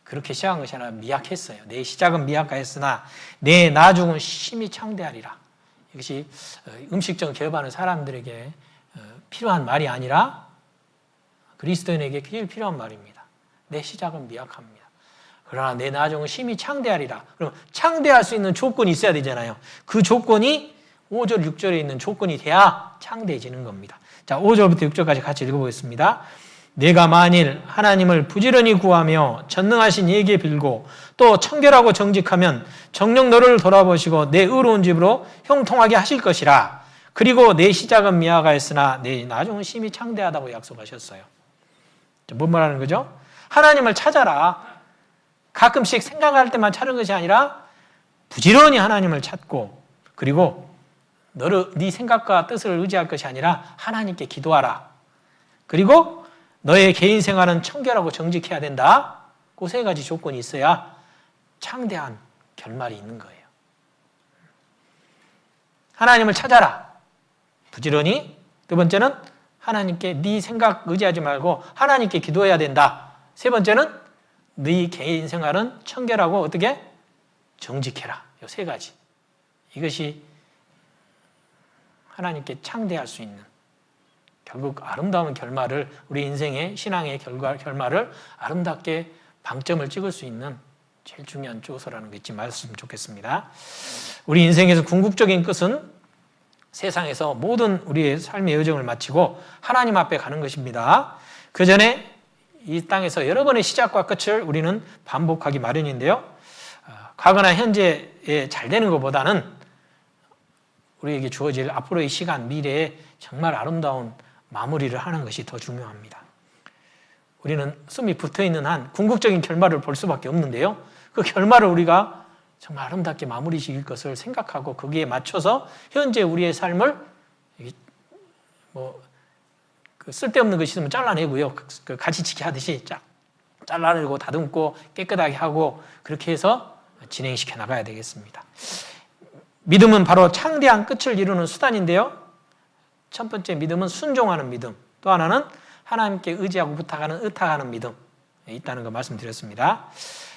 그렇게 시작한 것이 아니라 미약했어요. 내 시작은 미약하였으나 내 나중은 심히 창대하리라. 이것이 음식점 개업하는 사람들에게 필요한 말이 아니라 그리스도인에게 제일 필요한 말입니다. 내 시작은 미약합니다. 그러나 내 나중은 심히 창대하리라. 그럼 창대할 수 있는 조건이 있어야 되잖아요. 그 조건이 5절, 6절에 있는 조건이 돼야 창대해지는 겁니다. 자, 5절부터 6절까지 같이 읽어보겠습니다. 내가 만일 하나님을 부지런히 구하며 전능하신 이에게 빌고 또 청결하고 정직하면 정녕 너를 돌아보시고 내 의로운 집으로 형통하게 하실 것이라. 그리고 내 시작은 미약하였으나 내 나중은 심히 창대하다고 약속하셨어요. 뭔 말하는 거죠? 하나님을 찾아라. 가끔씩 생각할 때만 찾는 것이 아니라 부지런히 하나님을 찾고, 그리고 네 생각과 뜻을 의지할 것이 아니라 하나님께 기도하라. 그리고 너의 개인 생활은 청결하고 정직해야 된다. 그 세 가지 조건이 있어야 창대한 결말이 있는 거예요. 하나님을 찾아라. 부지런히. 두 번째는 하나님께 네 생각 의지하지 말고 하나님께 기도해야 된다. 세 번째는 네 개인 생활은 청결하고 어떻게? 정직해라. 이 세 가지. 이것이 하나님께 창대할 수 있는, 결국 아름다운 결말을, 우리 인생의 신앙의 결말을 아름답게 방점을 찍을 수 있는 제일 중요한 요소라는 거 잊지 말았으면 좋겠습니다. 우리 인생에서 궁극적인 끝은 세상에서 모든 우리의 삶의 여정을 마치고 하나님 앞에 가는 것입니다. 그 전에 이 땅에서 여러 번의 시작과 끝을 우리는 반복하기 마련인데요. 과거나 현재에 잘 되는 것보다는 우리에게 주어질 앞으로의 시간, 미래에 정말 아름다운 마무리를 하는 것이 더 중요합니다. 우리는 숨이 붙어있는 한 궁극적인 결말을 볼 수밖에 없는데요. 그 결말을 우리가 정말 아름답게 마무리 지을 것을 생각하고 거기에 맞춰서 현재 우리의 삶을 쓸데없는 것이 있으면 잘라내고요. 가지치기 하듯이 잘라내고 다듬고 깨끗하게 하고 그렇게 해서 진행시켜 나가야 되겠습니다. 믿음은 바로 창대한 끝을 이루는 수단인데요. 첫 번째 믿음은 순종하는 믿음, 또 하나는 하나님께 의지하고 부탁하는 의탁하는 믿음 있다는 거 말씀드렸습니다.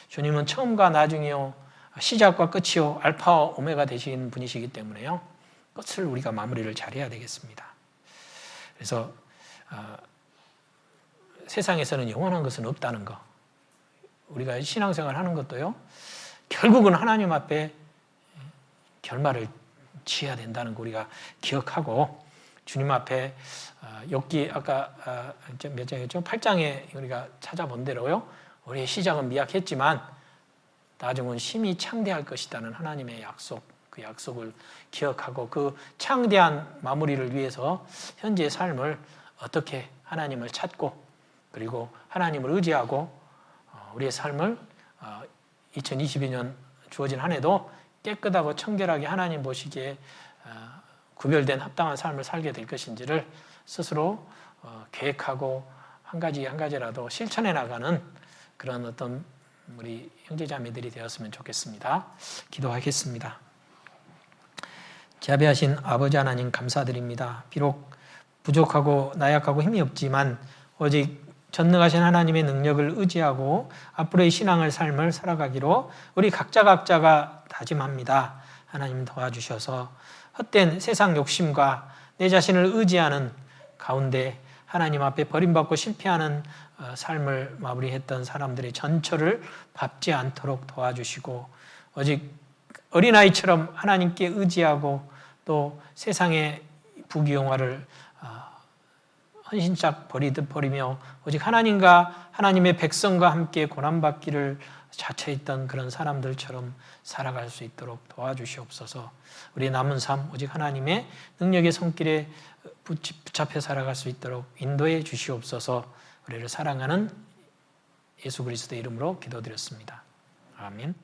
주님은 처음과 나중이요, 시작과 끝이요, 알파와 오메가 되신 분이시기 때문에요, 끝을 우리가 마무리를 잘해야 되겠습니다. 그래서 세상에서는 영원한 것은 없다는 거, 우리가 신앙생활 하는 것도요, 결국은 하나님 앞에 결말을 지어야 된다는 거 우리가 기억하고, 주님 앞에 욥기 아까 몇 장이었죠? 8장에 우리가 찾아본 대로요, 우리의 시작은 미약했지만 나중은 심히 창대할 것이라는 하나님의 약속, 그 약속을 기억하고 그 창대한 마무리를 위해서 현재의 삶을 어떻게 하나님을 찾고 그리고 하나님을 의지하고 우리의 삶을 2022년 주어진 한 해도 깨끗하고 청결하게 하나님 보시기에 구별된 합당한 삶을 살게 될 것인지를 스스로 계획하고 한 가지 한 가지라도 실천해 나가는 그런 어떤 우리 형제자매들이 되었으면 좋겠습니다. 기도하겠습니다. 자비하신 아버지 하나님 감사드립니다. 비록 부족하고 나약하고 힘이 없지만 오직 전능하신 하나님의 능력을 의지하고 앞으로의 신앙을 삶을 살아가기로 우리 각자가 다짐합니다. 하나님 도와주셔서 헛된 세상 욕심과 내 자신을 의지하는 가운데 하나님 앞에 버림받고 실패하는 삶을 마무리했던 사람들의 전철을 밟지 않도록 도와주시고 오직 어린아이처럼 하나님께 의지하고 또 세상의 부귀영화를 헌신짝 버리며 오직 하나님과 하나님의 백성과 함께 고난받기를 자처했던 그런 사람들처럼 살아갈 수 있도록 도와주시옵소서. 우리의 남은 삶 오직 하나님의 능력의 손길에 붙잡혀 살아갈 수 있도록 인도해 주시옵소서. 우리를 사랑하는 예수 그리스도의 이름으로 기도드렸습니다. 아멘.